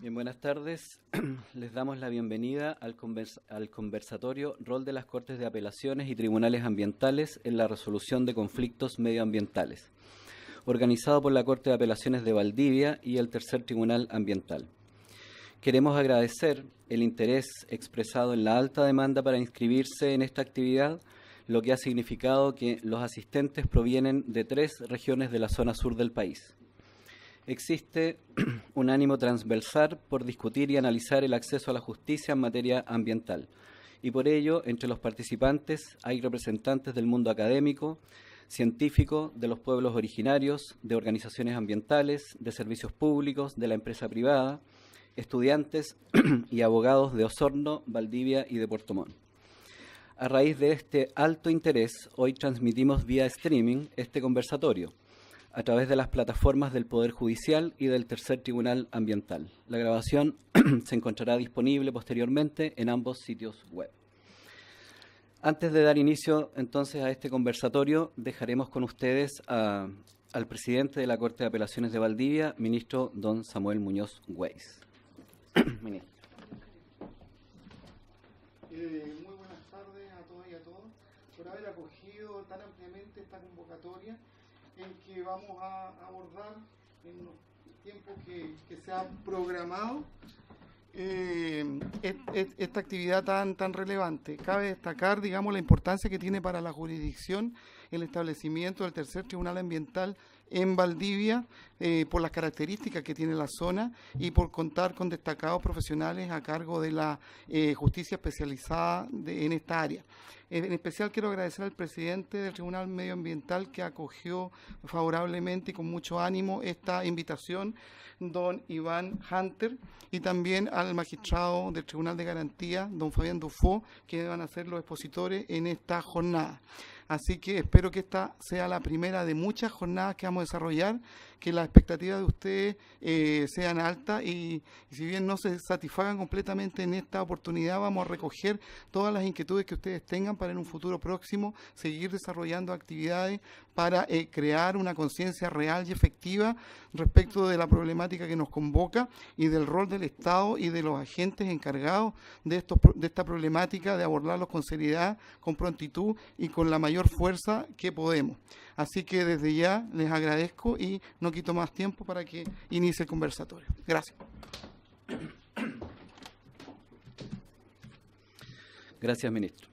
Bien, buenas tardes. Les damos la bienvenida al conversatorio Rol de las Cortes de Apelaciones y Tribunales Ambientales en la resolución de conflictos medioambientales, organizado por la Corte de Apelaciones de Valdivia y el Tercer Tribunal Ambiental. Queremos agradecer el interés expresado en la alta demanda para inscribirse en esta actividad, lo que ha significado que los asistentes provienen de 3 regiones de la zona sur del país. Existe un ánimo transversal por discutir y analizar el acceso a la justicia en materia ambiental, y por ello, entre los participantes hay representantes del mundo académico, científico, de los pueblos originarios, de organizaciones ambientales, de servicios públicos, de la empresa privada, estudiantes y abogados de Osorno, Valdivia y de Puerto Montt. A raíz de este alto interés, hoy transmitimos vía streaming este conversatorio a través de las plataformas del Poder Judicial y del Tercer Tribunal Ambiental. La grabación se encontrará disponible posteriormente en ambos sitios web. Antes de dar inicio entonces a este conversatorio, dejaremos con ustedes al presidente de la Corte de Apelaciones de Valdivia, ministro don Samuel Muñoz Weiss. Ministro. Muy buenas tardes a todas y a todos por haber acogido tan ampliamente esta convocatoria en que vamos a abordar en los tiempos que se ha programado esta actividad tan relevante. Cabe destacar, digamos, la importancia que tiene para la jurisdicción el establecimiento del Tercer Tribunal Ambiental en Valdivia, por las características que tiene la zona y por contar con destacados profesionales a cargo de la justicia especializada en esta área. En especial quiero agradecer al presidente del Tribunal Medioambiental que acogió favorablemente y con mucho ánimo esta invitación, don Iván Hunter, y también al magistrado del Tribunal de Garantía, don Fabián Dufo, que van a ser los expositores en esta jornada. Así que espero que esta sea la primera de muchas jornadas que vamos a desarrollar, que las expectativas de ustedes sean altas y si bien no se satisfagan completamente en esta oportunidad, vamos a recoger todas las inquietudes que ustedes tengan para en un futuro próximo seguir desarrollando actividades para crear una conciencia real y efectiva respecto de la problemática que nos convoca y del rol del Estado y de los agentes encargados de esta problemática, de abordarlos con seriedad, con prontitud y con la mayor fuerza que podemos. Así que desde ya les agradezco y no quito más tiempo para que inicie el conversatorio. Gracias. Gracias, ministro.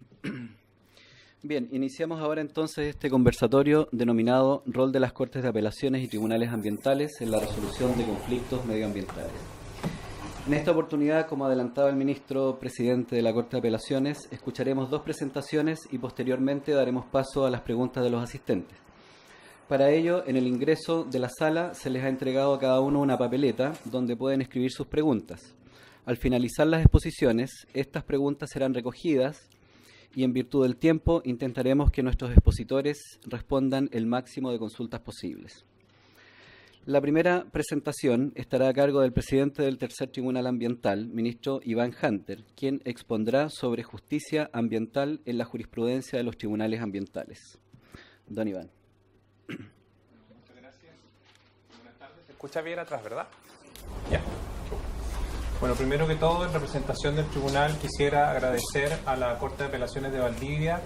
Bien, iniciamos ahora entonces este conversatorio denominado Rol de las Cortes de Apelaciones y Tribunales Ambientales en la resolución de conflictos medioambientales. En esta oportunidad, como adelantaba el ministro presidente de la Corte de Apelaciones, escucharemos 2 presentaciones y posteriormente daremos paso a las preguntas de los asistentes. Para ello, en el ingreso de la sala se les ha entregado a cada uno una papeleta donde pueden escribir sus preguntas. Al finalizar las exposiciones, estas preguntas serán recogidas y en virtud del tiempo intentaremos que nuestros expositores respondan el máximo de consultas posibles. La primera presentación estará a cargo del presidente del Tercer Tribunal Ambiental, ministro Iván Hunter, quien expondrá sobre justicia ambiental en la jurisprudencia de los tribunales ambientales. Don Iván. Muchas gracias. Buenas tardes. Se escucha bien atrás, ¿verdad? Ya. Bueno, primero que todo, en representación del tribunal, quisiera agradecer a la Corte de Apelaciones de Valdivia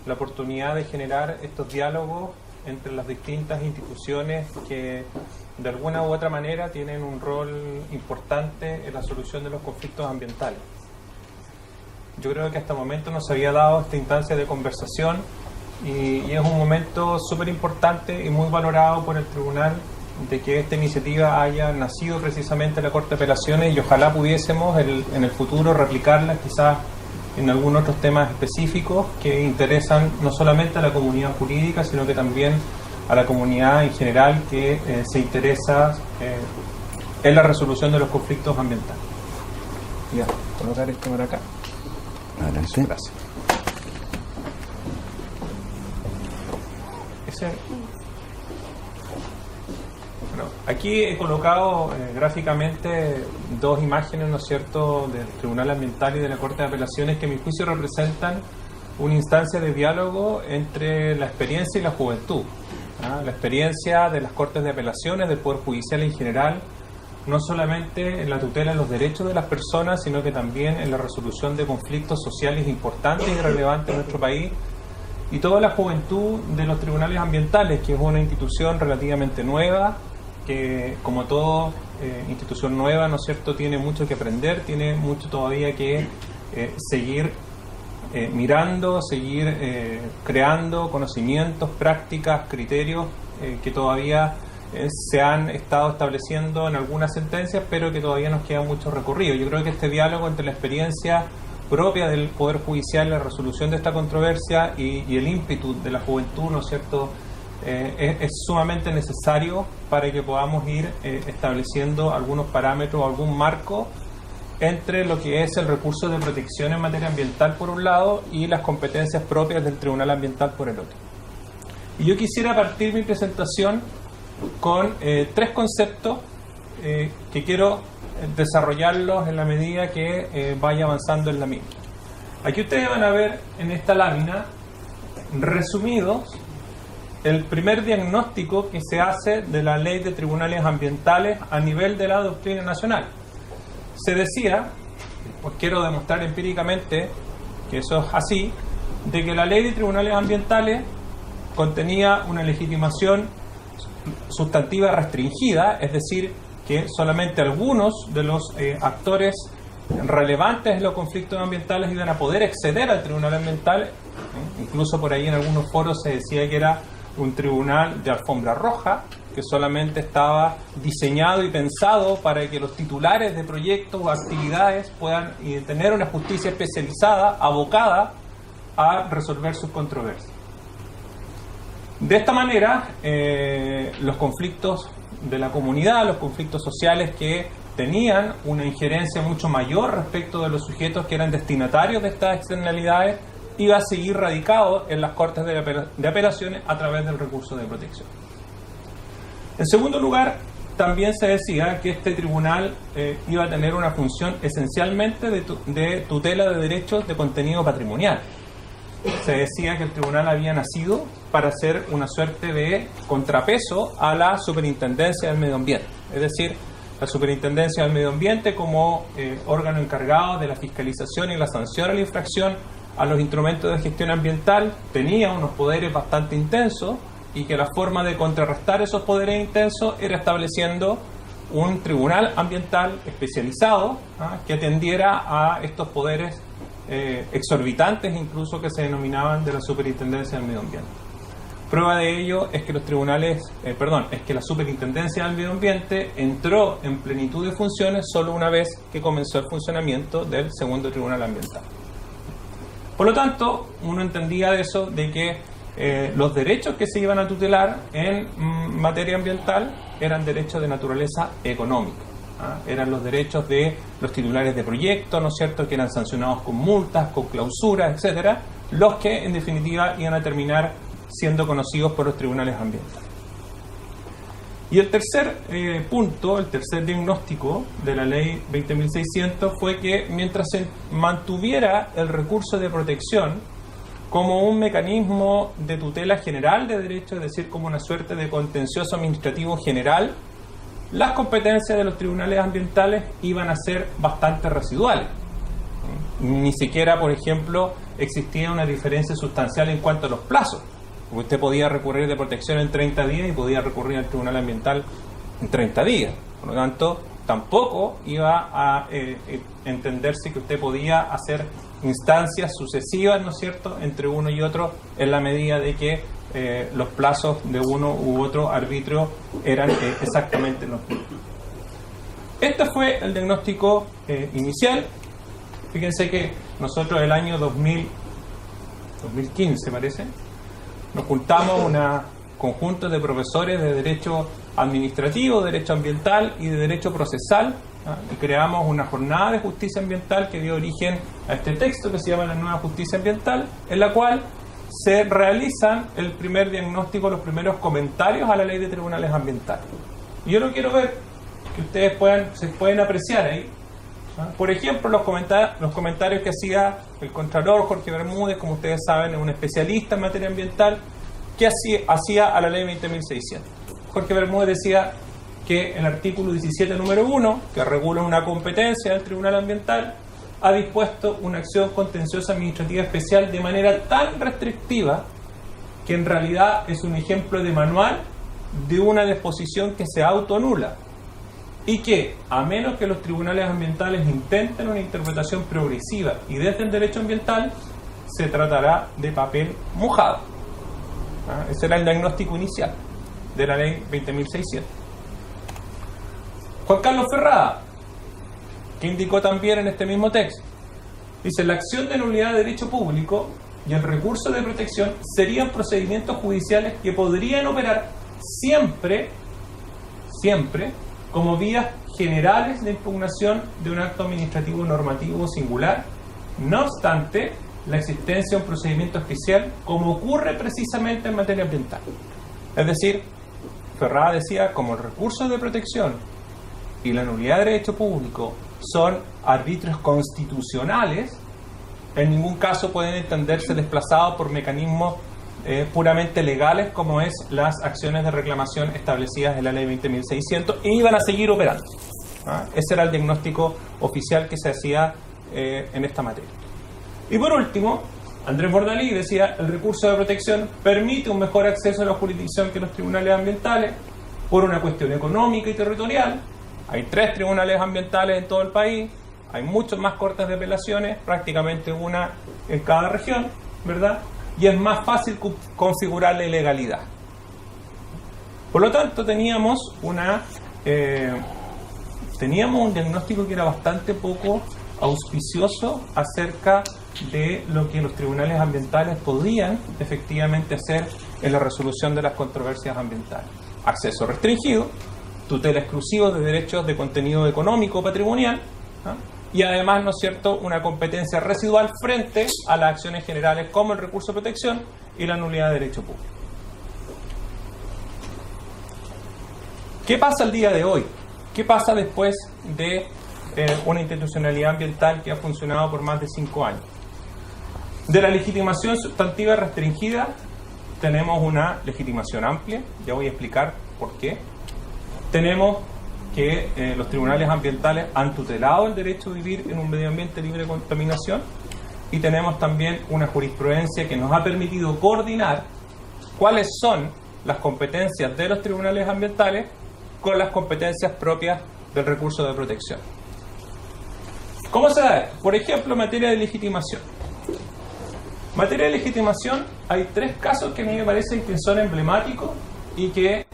la oportunidad de generar estos diálogos entre las distintas instituciones que de alguna u otra manera tienen un rol importante en la solución de los conflictos ambientales. Yo creo que hasta el momento no se había dado esta instancia de conversación y es un momento súper importante y muy valorado por el tribunal de que esta iniciativa haya nacido precisamente en la Corte de Apelaciones y ojalá pudiésemos en el futuro replicarla quizás en algunos otros temas específicos que interesan no solamente a la comunidad jurídica, sino que también a la comunidad en general que se interesa en la resolución de los conflictos ambientales. Ya, colocar esto por acá. Adelante. Gracias. Bueno, aquí he colocado gráficamente 2 imágenes, ¿no es cierto?, del Tribunal Ambiental y de la Corte de Apelaciones que a mi juicio representan una instancia de diálogo entre la experiencia y la juventud. La experiencia de las Cortes de Apelaciones, del Poder Judicial en general, no solamente en la tutela de los derechos de las personas, sino que también en la resolución de conflictos sociales importantes y relevantes en nuestro país, y toda la juventud de los tribunales ambientales, que es una institución relativamente nueva, que como toda institución nueva, ¿no es cierto?, tiene mucho que aprender, tiene mucho todavía que seguir mirando, seguir creando conocimientos, prácticas, criterios que todavía se han estado estableciendo en algunas sentencias, pero que todavía nos queda mucho recorrido. Yo creo que este diálogo entre la experiencia propia del Poder Judicial, la resolución de esta controversia y el ímpetu de la juventud, ¿no es cierto?, es sumamente necesario para que podamos ir estableciendo algunos parámetros o algún marco entre lo que es el recurso de protección en materia ambiental por un lado y las competencias propias del Tribunal Ambiental por el otro. Y yo quisiera partir mi presentación con tres conceptos que quiero desarrollarlos en la medida que vaya avanzando en la misma. Aquí ustedes van a ver en esta lámina resumidos el primer diagnóstico que se hace de la Ley de Tribunales Ambientales a nivel de la doctrina nacional. Se decía, pues quiero demostrar empíricamente que eso es así, de que la Ley de Tribunales Ambientales contenía una legitimación sustantiva restringida, es decir, que solamente algunos de los actores relevantes en los conflictos ambientales iban a poder acceder al tribunal ambiental. Incluso por ahí en algunos foros se decía que era un tribunal de alfombra roja, que solamente estaba diseñado y pensado para que los titulares de proyectos o actividades puedan tener una justicia especializada, abocada a resolver sus controversias. De esta manera, los conflictos de la comunidad, los conflictos sociales que tenían una injerencia mucho mayor respecto de los sujetos que eran destinatarios de estas externalidades, iba a seguir radicado en las Cortes de Apelaciones a través del recurso de protección. En segundo lugar, también se decía que este tribunal iba a tener una función esencialmente de tutela de derechos de contenido patrimonial. Se decía que el tribunal había nacido para ser una suerte de contrapeso a la Superintendencia del Medio Ambiente. Es decir, la Superintendencia del Medio Ambiente como órgano encargado de la fiscalización y la sanción a la infracción a los instrumentos de gestión ambiental tenía unos poderes bastante intensos, y que la forma de contrarrestar esos poderes intensos era estableciendo un tribunal ambiental especializado que atendiera a estos poderes exorbitantes, incluso que se denominaban de la Superintendencia del Medio Ambiente. Prueba de ello es que la Superintendencia del Medio Ambiente entró en plenitud de funciones solo una vez que comenzó el funcionamiento del segundo Tribunal Ambiental. Por lo tanto, uno entendía de eso, de que los derechos que se iban a tutelar en materia ambiental eran derechos de naturaleza económica. Eran los derechos de los titulares de proyectos, ¿no es cierto?, que eran sancionados con multas, con clausuras, etcétera, los que en definitiva iban a terminar siendo conocidos por los tribunales ambientales. Y el tercer punto, el tercer diagnóstico de la ley 20.600 fue que mientras se mantuviera el recurso de protección como un mecanismo de tutela general de derechos, es decir, como una suerte de contencioso administrativo general, las competencias de los tribunales ambientales iban a ser bastante residuales. Ni siquiera, por ejemplo, existía una diferencia sustancial en cuanto a los plazos. Usted podía recurrir de protección en 30 días y podía recurrir al tribunal ambiental en 30 días. Por lo tanto, tampoco iba a entenderse que usted podía hacer instancias sucesivas, ¿no es cierto?, entre uno y otro, en la medida de que los plazos de uno u otro arbitrio eran exactamente los mismos. Este fue el diagnóstico inicial. Fíjense que nosotros el año 2015, parece, nos juntamos un conjunto de profesores de Derecho Administrativo, Derecho Ambiental y de Derecho Procesal, y creamos una jornada de justicia ambiental que dio origen a este texto que se llama la Nueva Justicia Ambiental, en la cual se realizan el primer diagnóstico, los primeros comentarios a la Ley de Tribunales Ambientales. Y yo lo quiero ver, que ustedes se pueden apreciar ahí. Por ejemplo, los comentarios que hacía el Contralor Jorge Bermúdez, como ustedes saben, es un especialista en materia ambiental, que hacía a la Ley 20.600. Jorge Bermúdez decía que el artículo 17, número 1, que regula una competencia del Tribunal Ambiental, ha dispuesto una acción contenciosa administrativa especial de manera tan restrictiva que en realidad es un ejemplo de manual de una disposición que se autoanula y que, a menos que los tribunales ambientales intenten una interpretación progresiva y desde el derecho ambiental, se tratará de papel mojado. Ese era el diagnóstico inicial de la ley 20.600. Juan Carlos Ferrada, que indicó también en este mismo texto, dice: la acción de nulidad de derecho público y el recurso de protección serían procedimientos judiciales que podrían operar siempre como vías generales de impugnación de un acto administrativo normativo singular, no obstante la existencia de un procedimiento especial, como ocurre precisamente en materia ambiental. Es decir, Ferrada decía, como el recurso de protección y la nulidad de derecho público son arbitrios constitucionales, en ningún caso pueden entenderse desplazados por mecanismos puramente legales, como es las acciones de reclamación establecidas en la ley 20.600, y iban a seguir operando. Ese era el diagnóstico oficial que se hacía en esta materia. Y por último, Andrés Bordalí decía: el recurso de protección permite un mejor acceso a la jurisdicción que los tribunales ambientales por una cuestión económica y territorial. Hay 3 tribunales ambientales en todo el país, hay muchos más cortes de apelaciones, prácticamente una en cada región, ¿verdad? Y es más fácil configurar la ilegalidad. Por lo tanto, teníamos un diagnóstico que era bastante poco auspicioso acerca de lo que los tribunales ambientales podían efectivamente hacer en la resolución de las controversias ambientales. Acceso restringido, tutela exclusiva de derechos de contenido económico o patrimonial, y además, ¿no es cierto?, una competencia residual frente a las acciones generales como el recurso de protección y la nulidad de derecho público. ¿Qué pasa el día de hoy? ¿Qué pasa después de una institucionalidad ambiental que ha funcionado por más de 5 años? De la legitimación sustantiva restringida tenemos una legitimación amplia, ya voy a explicar por qué. Tenemos que los tribunales ambientales han tutelado el derecho a vivir en un medio ambiente libre de contaminación, y tenemos también una jurisprudencia que nos ha permitido coordinar cuáles son las competencias de los tribunales ambientales con las competencias propias del recurso de protección. ¿Cómo se da esto? Por ejemplo, en materia de legitimación. En materia de legitimación hay 3 casos que a mí me parecen que son emblemáticos y que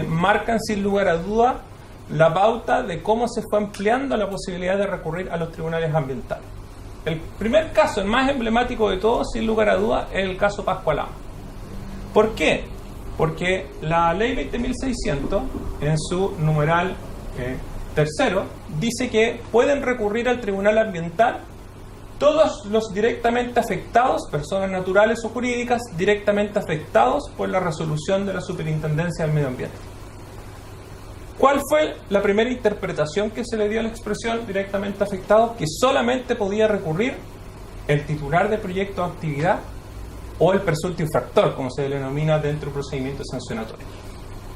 marcan sin lugar a duda la pauta de cómo se fue empleando la posibilidad de recurrir a los tribunales ambientales. El primer caso, el más emblemático de todos, sin lugar a duda, es el caso Pascualama. ¿Por qué? Porque la ley 20.600, en su numeral tercero, dice que pueden recurrir al tribunal ambiental todos los directamente afectados, personas naturales o jurídicas, directamente afectados por la resolución de la Superintendencia del Medio Ambiente. ¿Cuál fue la primera interpretación que se le dio a la expresión directamente afectado? Que solamente podía recurrir el titular de proyecto de actividad o el presunto infractor, como se le denomina dentro del procedimiento sancionatorio.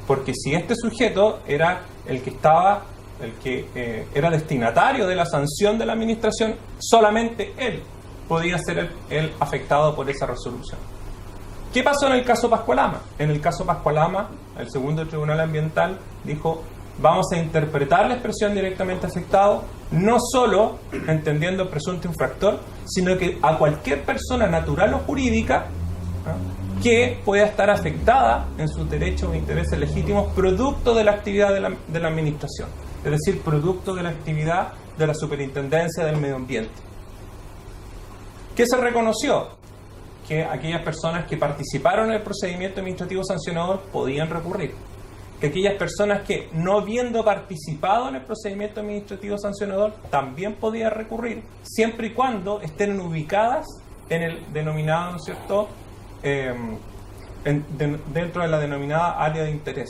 Porque si este sujeto era el que era destinatario de la sanción de la administración, solamente él podía ser el afectado por esa resolución. ¿Qué pasó en el caso Pascualama? En el caso Pascualama, el segundo tribunal ambiental dijo: vamos a interpretar la expresión directamente afectado, no solo entendiendo el presunto infractor, sino que a cualquier persona natural o jurídica que pueda estar afectada en sus derechos e intereses legítimos producto de la actividad de la administración, es decir, producto de la actividad de la Superintendencia del Medio Ambiente. ¿Qué se reconoció? Que aquellas personas que participaron en el procedimiento administrativo sancionador podían recurrir. Que aquellas personas que, no habiendo participado en el procedimiento administrativo sancionador, también podían recurrir, siempre y cuando estén ubicadas en el denominado, ¿no es cierto?, dentro de la denominada área de interés.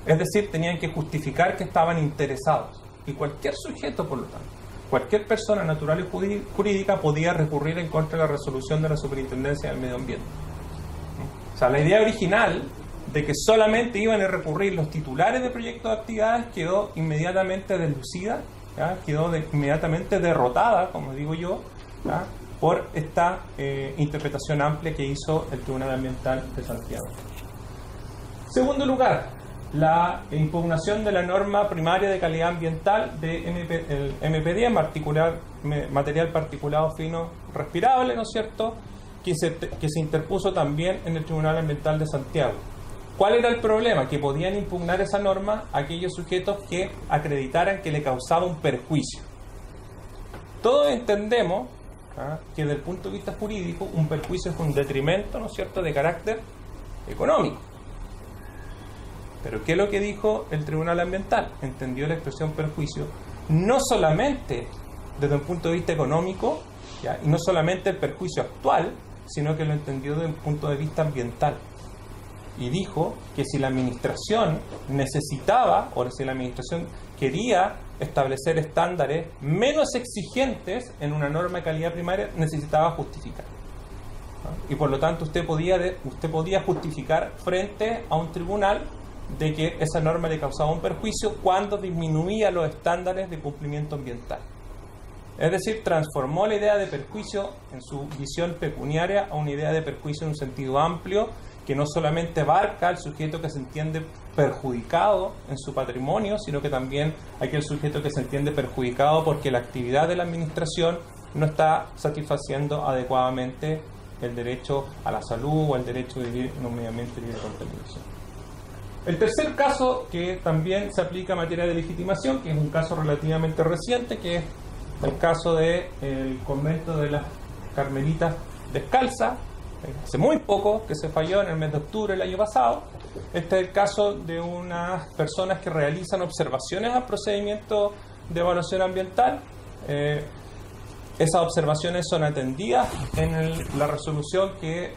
Es decir, tenían que justificar que estaban interesados. Y cualquier sujeto, por lo tanto, cualquier persona natural y jurídica podía recurrir en contra de la resolución de la Superintendencia del Medio Ambiente. O sea, la idea original de que solamente iban a recurrir los titulares de proyectos de actividades quedó inmediatamente deslucida, ¿ya? Quedó inmediatamente derrotada, como digo yo, ¿ya? Por esta interpretación amplia que hizo el Tribunal Ambiental de Santiago. Segundo lugar, la impugnación de la norma primaria de calidad ambiental de el MP10, material particulado fino respirable, ¿no es cierto?, que se interpuso también en el Tribunal Ambiental de Santiago. ¿Cuál era el problema? Que podían impugnar esa norma aquellos sujetos que acreditaran que le causaba un perjuicio. Todos entendemos que desde el punto de vista jurídico un perjuicio es un detrimento, ¿no es cierto?, de carácter económico. Pero ¿qué es lo que dijo el Tribunal Ambiental? Entendió la expresión perjuicio no solamente desde un punto de vista económico, ¿ya?, y no solamente el perjuicio actual, sino que lo entendió desde un punto de vista ambiental. Y dijo que si la administración necesitaba, o si la administración quería establecer estándares menos exigentes en una norma de calidad primaria, necesitaba justificar. Y por lo tanto usted podía justificar frente a un tribunal de que esa norma le causaba un perjuicio cuando disminuía los estándares de cumplimiento ambiental. Es decir, transformó la idea de perjuicio en su visión pecuniaria a una idea de perjuicio en un sentido amplio, que no solamente abarca al sujeto que se entiende perjudicado en su patrimonio, sino que también aquel sujeto que se entiende perjudicado porque la actividad de la administración no está satisfaciendo adecuadamente el derecho a la salud o el derecho de vivir en un medio ambiente libre de contaminación. El tercer caso que también se aplica a materia de legitimación, que es un caso relativamente reciente, que es el caso del convento de las Carmelitas Descalzas, hace muy poco, que se falló en el mes de octubre del año pasado. Este es el caso de unas personas que realizan observaciones al procedimiento de evaluación ambiental. Esas observaciones son atendidas en la resolución que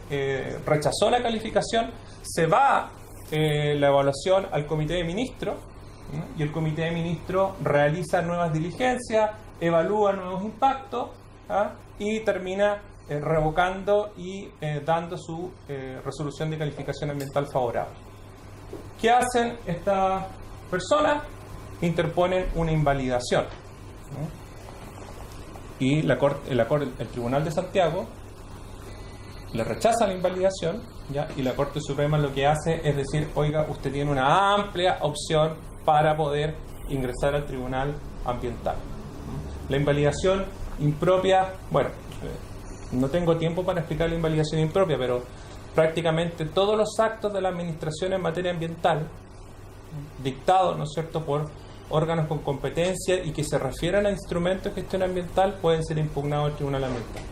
rechazó la calificación. Se va la evaluación al comité de ministros, y el comité de ministros realiza nuevas diligencias, evalúa nuevos impactos, y termina revocando y dando su resolución de calificación ambiental favorable. ¿Qué hacen estas personas? Interponen una invalidación. Y el Tribunal de Santiago le rechaza la invalidación, ¿ya? Y la Corte Suprema lo que hace es decir, oiga, usted tiene una amplia opción para poder ingresar al Tribunal Ambiental. La invalidación impropia, bueno, no tengo tiempo para explicar la invalidación impropia, pero prácticamente todos los actos de la administración en materia ambiental, dictados, ¿no es cierto?, por órganos con competencia y que se refieran a instrumentos de gestión ambiental, pueden ser impugnados al Tribunal Ambiental.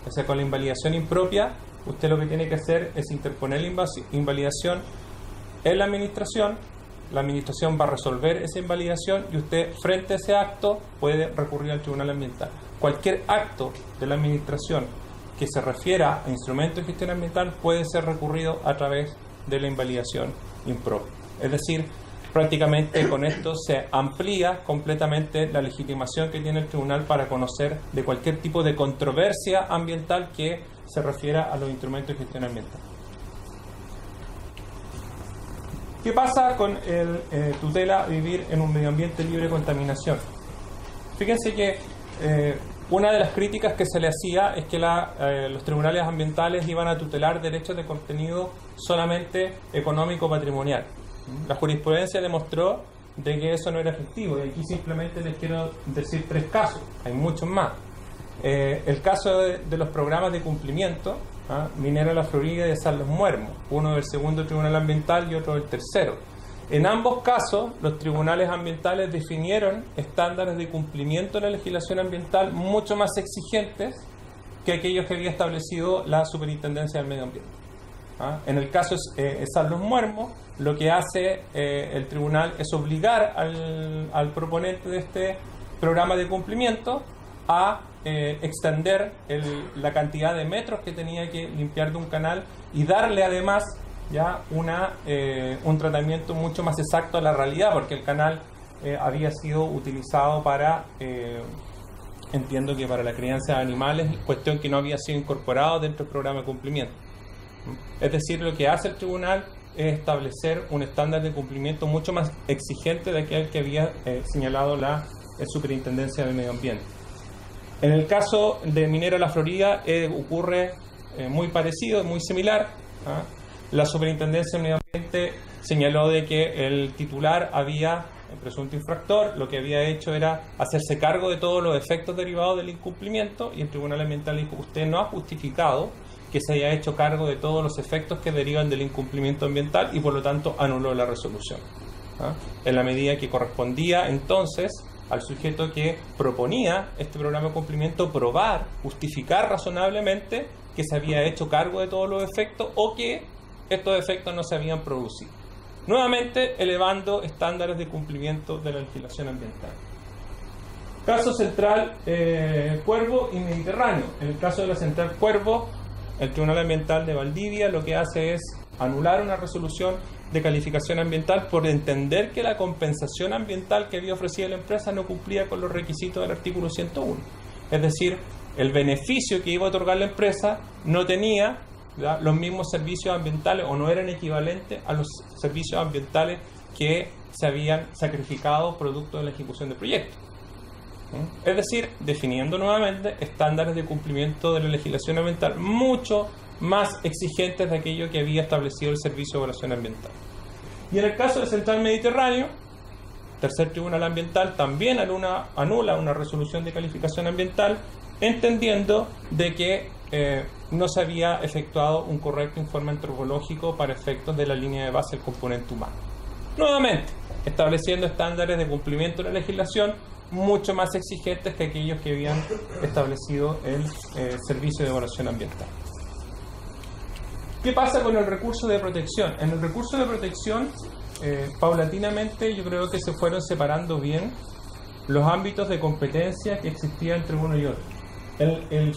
O sea, con la invalidación impropia, usted lo que tiene que hacer es interponer la invalidación en la administración va a resolver esa invalidación y usted, frente a ese acto, puede recurrir al Tribunal Ambiental. Cualquier acto de la administración que se refiera a instrumentos de gestión ambiental puede ser recurrido a través de la invalidación impropia. Es decir, prácticamente con esto se amplía completamente la legitimación que tiene el tribunal para conocer de cualquier tipo de controversia ambiental que se refiera a los instrumentos de gestión ambiental. ¿Qué pasa con el tutela vivir en un medio ambiente libre de contaminación? Fíjense que una de las críticas que se le hacía es que los tribunales ambientales iban a tutelar derechos de contenido solamente económico-patrimonial. La jurisprudencia demostró de que eso no era efectivo, y aquí simplemente les quiero decir 3 casos, hay muchos más. El caso de los programas de cumplimiento, Minera La Florida y de San Los Muermos, uno del segundo tribunal ambiental y otro del tercero. En ambos casos, los tribunales ambientales definieron estándares de cumplimiento de la legislación ambiental mucho más exigentes que aquellos que había establecido la Superintendencia del Medio Ambiente. En el caso de San Los Muermos, lo que hace el tribunal es obligar al proponente de este programa de cumplimiento a extender la cantidad de metros que tenía que limpiar de un canal y darle además ya un tratamiento mucho más exacto a la realidad, porque el canal había sido utilizado para, entiendo que para la crianza de animales, cuestión que no había sido incorporado dentro del programa de cumplimiento. Es decir, lo que hace el tribunal es establecer un estándar de cumplimiento mucho más exigente de aquel que había señalado la Superintendencia del Medio Ambiente. En el caso de Minera La Florida ocurre muy parecido, muy similar. La Superintendencia del Medio Ambiente señaló de que el titular había, el presunto infractor, lo que había hecho era hacerse cargo de todos los efectos derivados del incumplimiento, y el Tribunal Ambiental dijo: usted no ha justificado que se haya hecho cargo de todos los efectos que derivan del incumplimiento ambiental, y por lo tanto anuló la resolución. En la medida que correspondía entonces al sujeto que proponía este programa de cumplimiento probar, justificar razonablemente que se había hecho cargo de todos los efectos o que estos efectos no se habían producido. Nuevamente elevando estándares de cumplimiento de la legislación ambiental. Caso central Cuervo y Mediterráneo. En el caso de la central Cuervo, el Tribunal Ambiental de Valdivia lo que hace es anular una resolución de calificación ambiental por entender que la compensación ambiental que había ofrecido la empresa no cumplía con los requisitos del artículo 101. Es decir, el beneficio que iba a otorgar la empresa no tenía los mismos servicios ambientales o no eran equivalentes a los servicios ambientales que se habían sacrificado producto de la ejecución del proyecto. Es decir, definiendo nuevamente estándares de cumplimiento de la legislación ambiental mucho más exigentes de aquello que había establecido el Servicio de Evaluación Ambiental. Y en el caso del Central Mediterráneo, Tercer Tribunal Ambiental también anula una resolución de calificación ambiental, entendiendo de que no se había efectuado un correcto informe antropológico para efectos de la línea de base del componente humano. Nuevamente, estableciendo estándares de cumplimiento de la legislación mucho más exigentes que aquellos que habían establecido el Servicio de Evaluación Ambiental. ¿Qué pasa con el recurso de protección? En el recurso de protección, paulatinamente yo creo que se fueron separando bien los ámbitos de competencia que existían entre uno y otro. El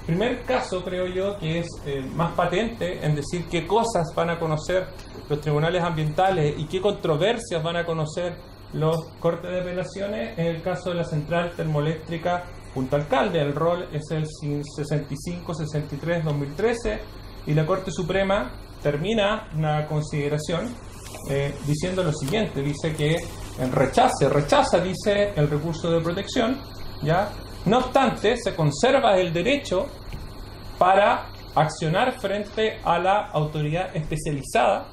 primer caso, creo yo, que es más patente en decir qué cosas van a conocer los tribunales ambientales y qué controversias van a conocer los cortes de apelaciones, es el caso de la central termoeléctrica Punta Alcalde. El rol es el 65-63-2013 y la Corte Suprema termina una consideración diciendo lo siguiente: dice que rechaza, dice, el recurso de protección, ¿ya? No obstante, se conserva el derecho para accionar frente a la autoridad especializada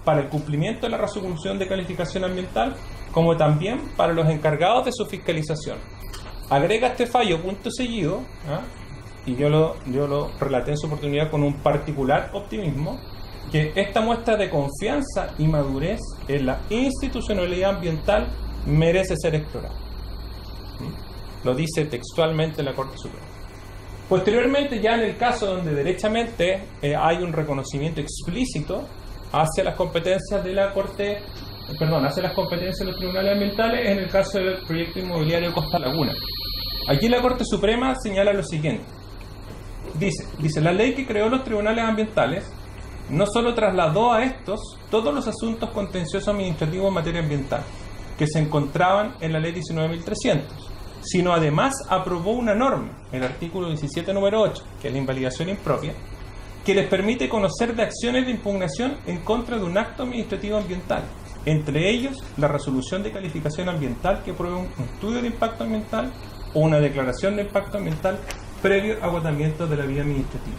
para el cumplimiento de la resolución de calificación ambiental, como también para los encargados de su fiscalización. Agrega este fallo punto seguido, y yo lo relaté en su oportunidad con un particular optimismo, que esta muestra de confianza y madurez en la institucionalidad ambiental merece ser explorada. Lo dice textualmente la Corte Suprema. Posteriormente, ya en el caso donde derechamente hay un reconocimiento explícito hacia las competencias de la Corte, hacia las competencias de los tribunales ambientales, en el caso del proyecto inmobiliario Costa Laguna. Aquí la Corte Suprema señala lo siguiente. Dice, la ley que creó los tribunales ambientales no solo trasladó a estos todos los asuntos contenciosos administrativos en materia ambiental que se encontraban en la ley 19.300, sino además aprobó una norma, el artículo 17, número 8, que es la invalidación impropia, que les permite conocer de acciones de impugnación en contra de un acto administrativo ambiental, entre ellos la resolución de calificación ambiental que pruebe un estudio de impacto ambiental o una declaración de impacto ambiental previo agotamiento de la vía administrativa.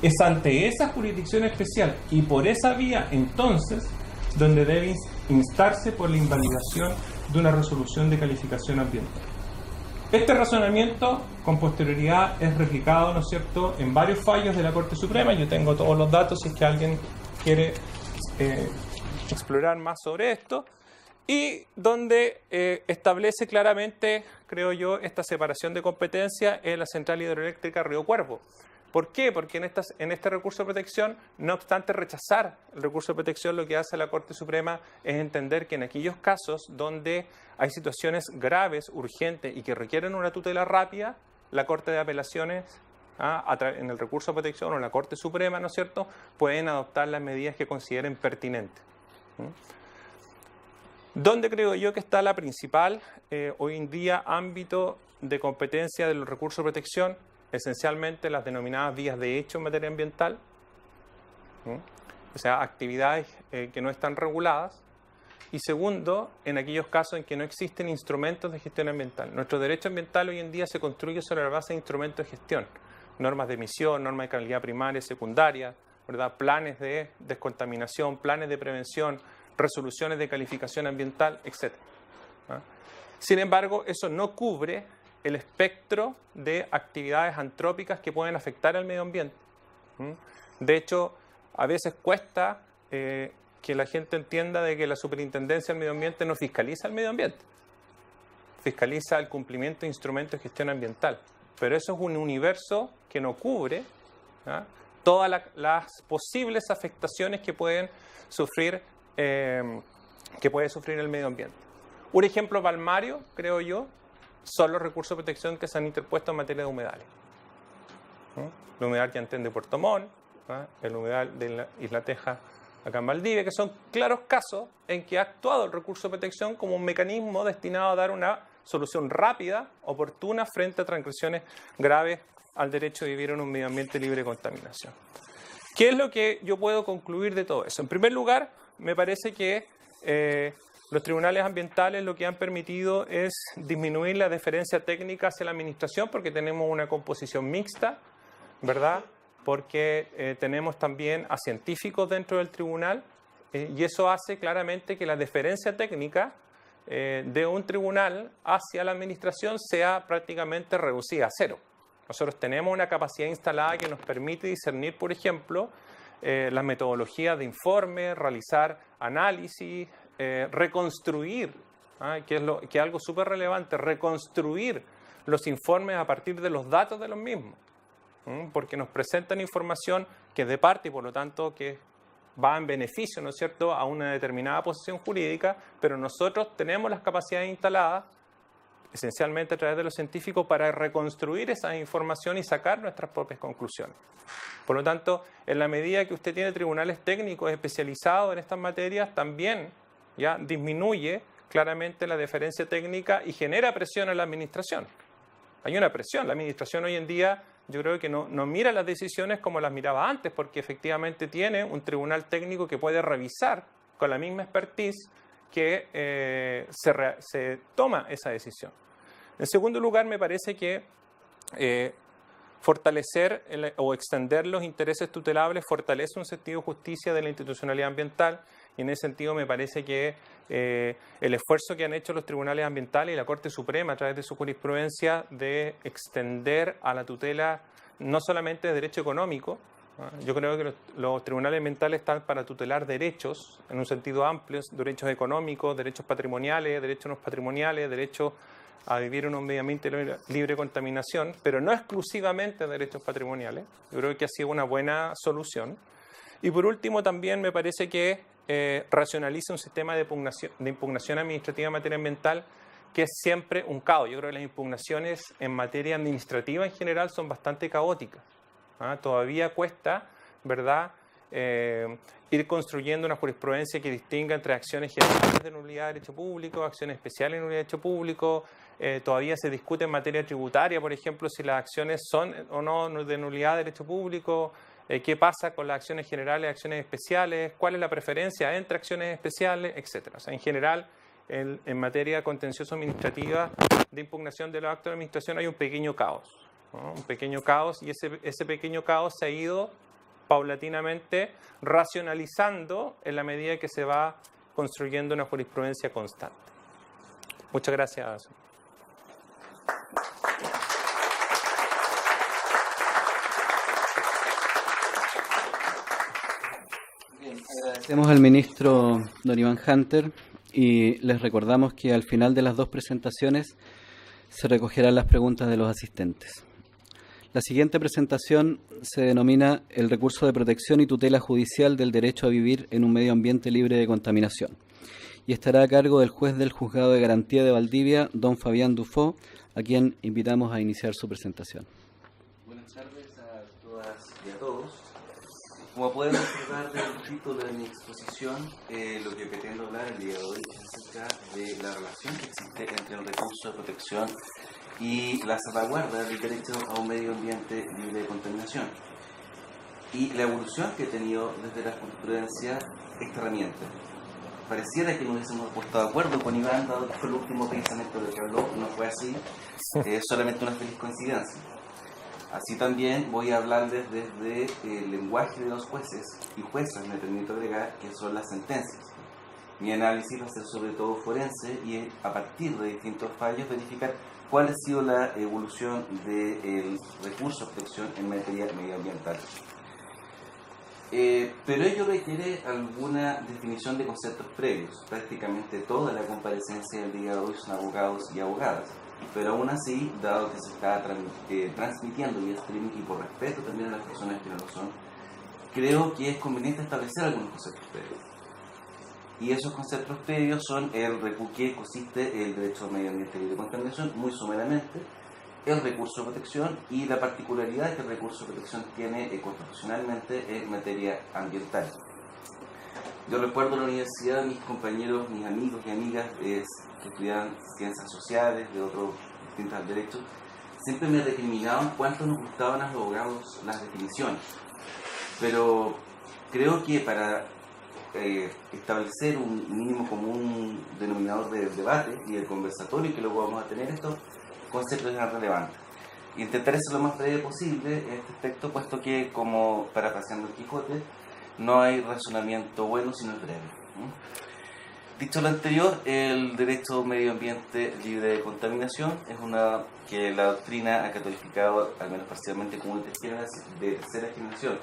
Es ante esa jurisdicción especial y por esa vía entonces donde debe instarse por la invalidación de una resolución de calificación ambiental. Este razonamiento con posterioridad es replicado, ¿no es cierto?, en varios fallos de la Corte Suprema. Yo tengo todos los datos si es que alguien quiere explorar más sobre esto, y donde establece claramente, creo yo, esta separación de competencia en la central hidroeléctrica Río Cuervo. ¿Por qué? Porque en este recurso de protección, no obstante rechazar el recurso de protección, lo que hace la Corte Suprema es entender que en aquellos casos donde hay situaciones graves, urgentes y que requieren una tutela rápida, la Corte de Apelaciones, en el recurso de protección o la Corte Suprema, ¿no es cierto?, pueden adoptar las medidas que consideren pertinentes. ¿Dónde creo yo que está la principal hoy en día ámbito de competencia del recurso de protección? Esencialmente las denominadas vías de hecho en materia ambiental. o sea, actividades que no están reguladas. Y segundo, en aquellos casos en que no existen instrumentos de gestión ambiental. Nuestro derecho ambiental hoy en día se construye sobre la base de instrumentos de gestión, normas de emisión, normas de calidad primaria y secundaria, ¿verdad? Planes de descontaminación, planes de prevención, resoluciones de calificación ambiental, etc. Sin embargo, eso no cubre el espectro de actividades antrópicas que pueden afectar al medio ambiente. De hecho, a veces cuesta que la gente entienda de que la Superintendencia del Medio Ambiente no fiscaliza el medio ambiente. Fiscaliza el cumplimiento de instrumentos de gestión ambiental. Pero eso es un universo que no cubre todas las posibles afectaciones que pueden sufrir puede sufrir el medio ambiente. Un ejemplo palmario, creo yo, son los recursos de protección que se han interpuesto en materia de humedales. El humedal Llantén de Puerto Montt, el humedal de la Isla Teja acá en Valdivia, que son claros casos en que ha actuado el recurso de protección como un mecanismo destinado a dar una solución rápida, oportuna, frente a transgresiones graves al derecho de vivir en un medio ambiente libre de contaminación. ¿Qué es lo que yo puedo concluir de todo eso? En primer lugar, me parece que los tribunales ambientales lo que han permitido es disminuir la deferencia técnica hacia la administración, porque tenemos una composición mixta, ¿verdad? Porque tenemos también a científicos dentro del tribunal, y eso hace claramente que la deferencia técnica de un tribunal hacia la administración sea prácticamente reducida a cero. Nosotros tenemos una capacidad instalada que nos permite discernir, por ejemplo, las metodologías de informe, realizar análisis, reconstruir, que es algo súper relevante, reconstruir los informes a partir de los datos de los mismos. Porque nos presentan información que es de parte y por lo tanto que va en beneficio, ¿no es cierto?, a una determinada posición jurídica, pero nosotros tenemos las capacidades instaladas, esencialmente a través de los científicos, para reconstruir esa información y sacar nuestras propias conclusiones. Por lo tanto, en la medida que usted tiene tribunales técnicos especializados en estas materias, también ya disminuye claramente la deferencia técnica y genera presión a la administración. Hay una presión. La administración hoy en día yo creo que no mira las decisiones como las miraba antes, porque efectivamente tiene un tribunal técnico que puede revisar con la misma expertise que se toma esa decisión. En segundo lugar, me parece que fortalecer o extender los intereses tutelables fortalece un sentido de justicia de la institucionalidad ambiental, y en ese sentido me parece que el esfuerzo que han hecho los tribunales ambientales y la Corte Suprema a través de su jurisprudencia de extender a la tutela no solamente de derecho económico. Yo creo que los tribunales ambientales están para tutelar derechos en un sentido amplio, derechos económicos, derechos patrimoniales, derechos no patrimoniales, derechos a vivir en un medio ambiente libre de contaminación, pero no exclusivamente derechos patrimoniales. Yo creo que ha sido una buena solución. Y por último, también me parece que racionaliza un sistema de impugnación administrativa en materia ambiental que es siempre un caos. Yo creo que las impugnaciones en materia administrativa en general son bastante caóticas. Todavía cuesta, ¿verdad?, ir construyendo una jurisprudencia que distinga entre acciones generales de nulidad de derecho público, acciones especiales de nulidad de derecho público. Todavía se discute en materia tributaria, por ejemplo, si las acciones son o no de nulidad de derecho público, qué pasa con las acciones generales, acciones especiales, cuál es la preferencia entre acciones especiales, etc. O sea, en general, en materia contencioso administrativa de impugnación de los actos de administración hay un pequeño caos, ¿no? Un pequeño caos, y ese pequeño caos se ha ido paulatinamente racionalizando en la medida que se va construyendo una jurisprudencia constante. Muchas gracias. Bien, agradecemos al ministro don Iván Hunter y les recordamos que al final de las dos presentaciones se recogerán las preguntas de los asistentes. La siguiente presentación se denomina el recurso de protección y tutela judicial del derecho a vivir en un medio ambiente libre de contaminación, y estará a cargo del juez del Juzgado de Garantía de Valdivia, don Fabián Dufo, a quien invitamos a iniciar su presentación. Buenas tardes a todas y a todos. Como pueden observar del título de mi exposición, lo que pretendo hablar el día de hoy es acerca de la relación que existe entre el recurso de protección y la salvaguarda del derecho a un medio ambiente libre de contaminación. y la evolución que he tenido desde la jurisprudencia esta herramienta. Pareciera que nos hubiésemos puesto de acuerdo con Iván, dado que fue el último pensamiento de que habló, no fue así, es solamente una feliz coincidencia. Así también voy a hablarles desde el lenguaje de los jueces y juezas, me permito agregar, que son las sentencias. Mi análisis va a ser sobre todo forense y a partir de distintos fallos verificar cuál ha sido la evolución del recurso de protección en materia medioambiental. Pero ello requiere alguna definición de conceptos previos. Prácticamente toda la comparecencia del día de hoy son abogados y abogadas. Pero aún así, dado que se está transmitiendo vía streaming y por respeto también a las personas que no lo son, creo que es conveniente establecer algunos conceptos previos. Y esos conceptos previos son el que consiste el derecho al medio ambiente libre de contaminación, muy someramente, el recurso de protección y la particularidad que el recurso de protección tiene constitucionalmente en materia ambiental. Yo recuerdo en la universidad mis compañeros, mis amigos y amigas que estudiaban ciencias sociales, de otros distintos derechos, siempre me recriminaban cuánto nos gustaban a los abogados las definiciones. Pero creo que para establecer un mínimo común denominador del debate y del conversatorio que luego vamos a tener, estos conceptos eran relevantes. Intentaré ser lo más breve posible en este aspecto, puesto que, como parafraseando el Quijote, no hay razonamiento bueno sino el breve. Dicho lo anterior, el derecho medio ambiente libre de contaminación es una que la doctrina ha calificado, al menos parcialmente, como de tercera generación,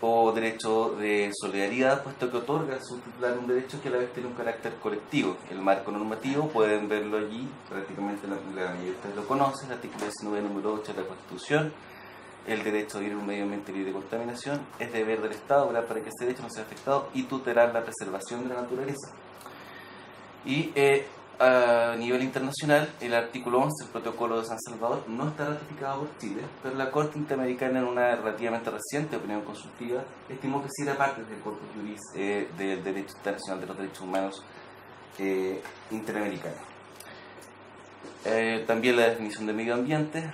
o derecho de solidaridad, puesto que otorga a su titular un derecho que a la vez tiene un carácter colectivo. El marco normativo, pueden verlo allí, prácticamente la mayoría de ustedes lo conocen, el artículo 19, número 8 de la Constitución. El derecho a vivir en un medio ambiente libre de contaminación es deber del Estado para que ese derecho no sea afectado y tutelar la preservación de la naturaleza. Y a nivel internacional, el artículo 11 del Protocolo de San Salvador no está ratificado por Chile, pero la Corte Interamericana, en una relativamente reciente opinión consultiva, estimó que sí era parte del corpus juris del derecho internacional de los derechos humanos interamericano. También la definición de medio ambiente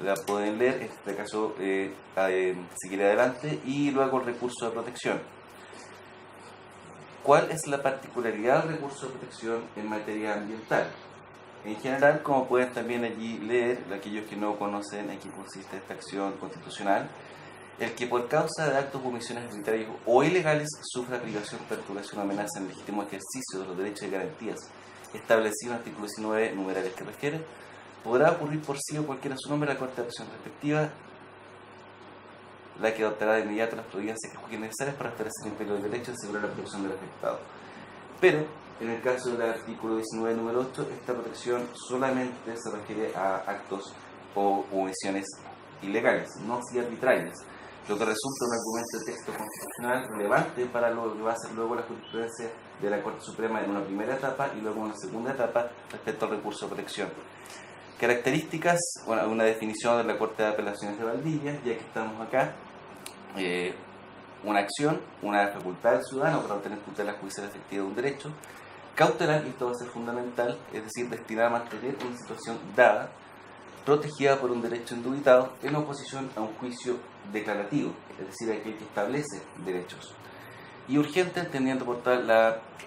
la pueden leer, en este caso seguiré adelante, y luego el recurso de protección. ¿Cuál es la particularidad del recurso de protección en materia ambiental? En general, como pueden también allí leer, aquellos que no conocen en qué consiste esta acción constitucional, el que por causa de actos o omisiones arbitrarios o ilegales sufra privación, perturbación o amenaza en el legítimo ejercicio de los derechos y garantías establecidos en el artículo 19, numerales que refiere, podrá ocurrir por sí o cualquiera su nombre a la Corte de Apelación respectiva, la que adoptará de inmediato las providencias que juzguen necesarias para establecer el imperio del derecho y asegurar la protección del afectado. Pero, en el caso del artículo 19, número 8, esta protección solamente se refiere a actos o omisiones ilegales, no así arbitrarias, lo que resulta un argumento de texto constitucional relevante para lo que va a ser luego la jurisprudencia de la Corte Suprema en una primera etapa y luego en una segunda etapa respecto al recurso de protección. Características, bueno, una definición de la Corte de Apelaciones de Valdivia, ya que estamos acá. Una acción, una facultad del ciudadano para obtener tutela judicial efectiva de un derecho, cautelar, y esto va a ser fundamental, es decir, destinada a mantener una situación dada, protegida por un derecho indubitado, en oposición a un juicio declarativo, es decir, aquel que establece derechos. Y urgente, entendiendo por tal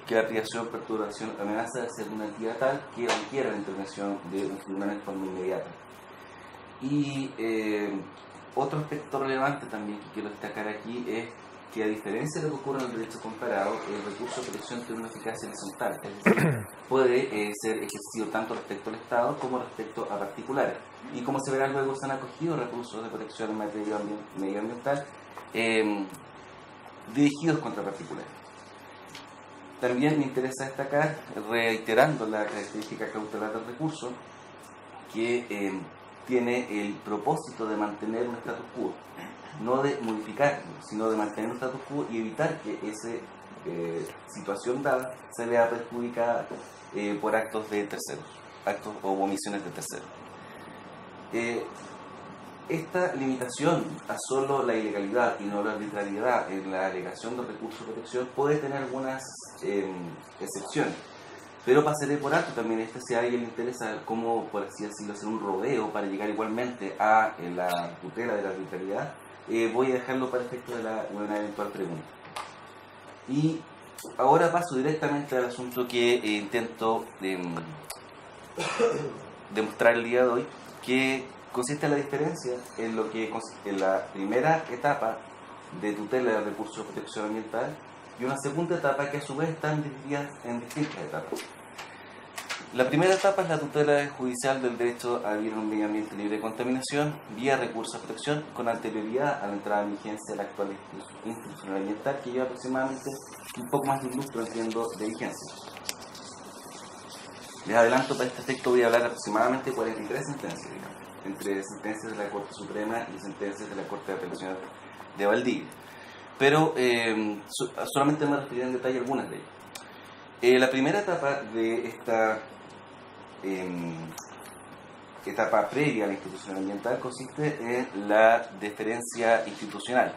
que la privación, perturbación, amenaza de ser una entidad tal que requiera la intervención de un tribunal en forma inmediata. Y otro aspecto relevante también que quiero destacar aquí es que, a diferencia de lo que ocurre en el derecho comparado, el recurso de protección tiene una eficacia horizontal, es decir, puede ser ejercido tanto respecto al Estado como respecto a particulares. Y como se verá luego, se han acogido recursos de protección en materia medioambiental dirigidos contra particulares. También me interesa destacar, reiterando la característica cautelar del recurso, que tiene el propósito de mantener un status quo, no de modificarlo, sino de mantener un status quo y evitar que esa situación dada se vea perjudicada por actos de terceros, actos o omisiones de terceros. Esta limitación a solo la ilegalidad y no la arbitrariedad en la alegación del recurso de protección puede tener algunas excepciones, pero pasaré por alto también si a alguien le interesa cómo, por así decirlo, hacer un rodeo para llegar igualmente a la tutela de la arbitrariedad. voy a dejarlo para efecto de una eventual pregunta. Y ahora paso directamente al asunto que intento demostrar el día de hoy, que consiste en la diferencia en lo que en la primera etapa de tutela de recursos de protección ambiental y una segunda etapa que a su vez están divididas en distintas etapas. La primera etapa es la tutela judicial del derecho a vivir en un medio ambiente libre de contaminación vía recursos de protección con anterioridad a la entrada en vigencia de la actual institucional ambiental, que lleva aproximadamente un poco más de un lustro, entiendo, de vigencia. Les adelanto, para este efecto voy a hablar aproximadamente 43 sentencias, digamos, entre sentencias de la Corte Suprema y sentencias de la Corte de Apelación de Valdivia. Pero solamente me referiré en detalle a algunas de ellas. La primera etapa de esta etapa previa a la institución ambiental consiste en la deferencia institucional,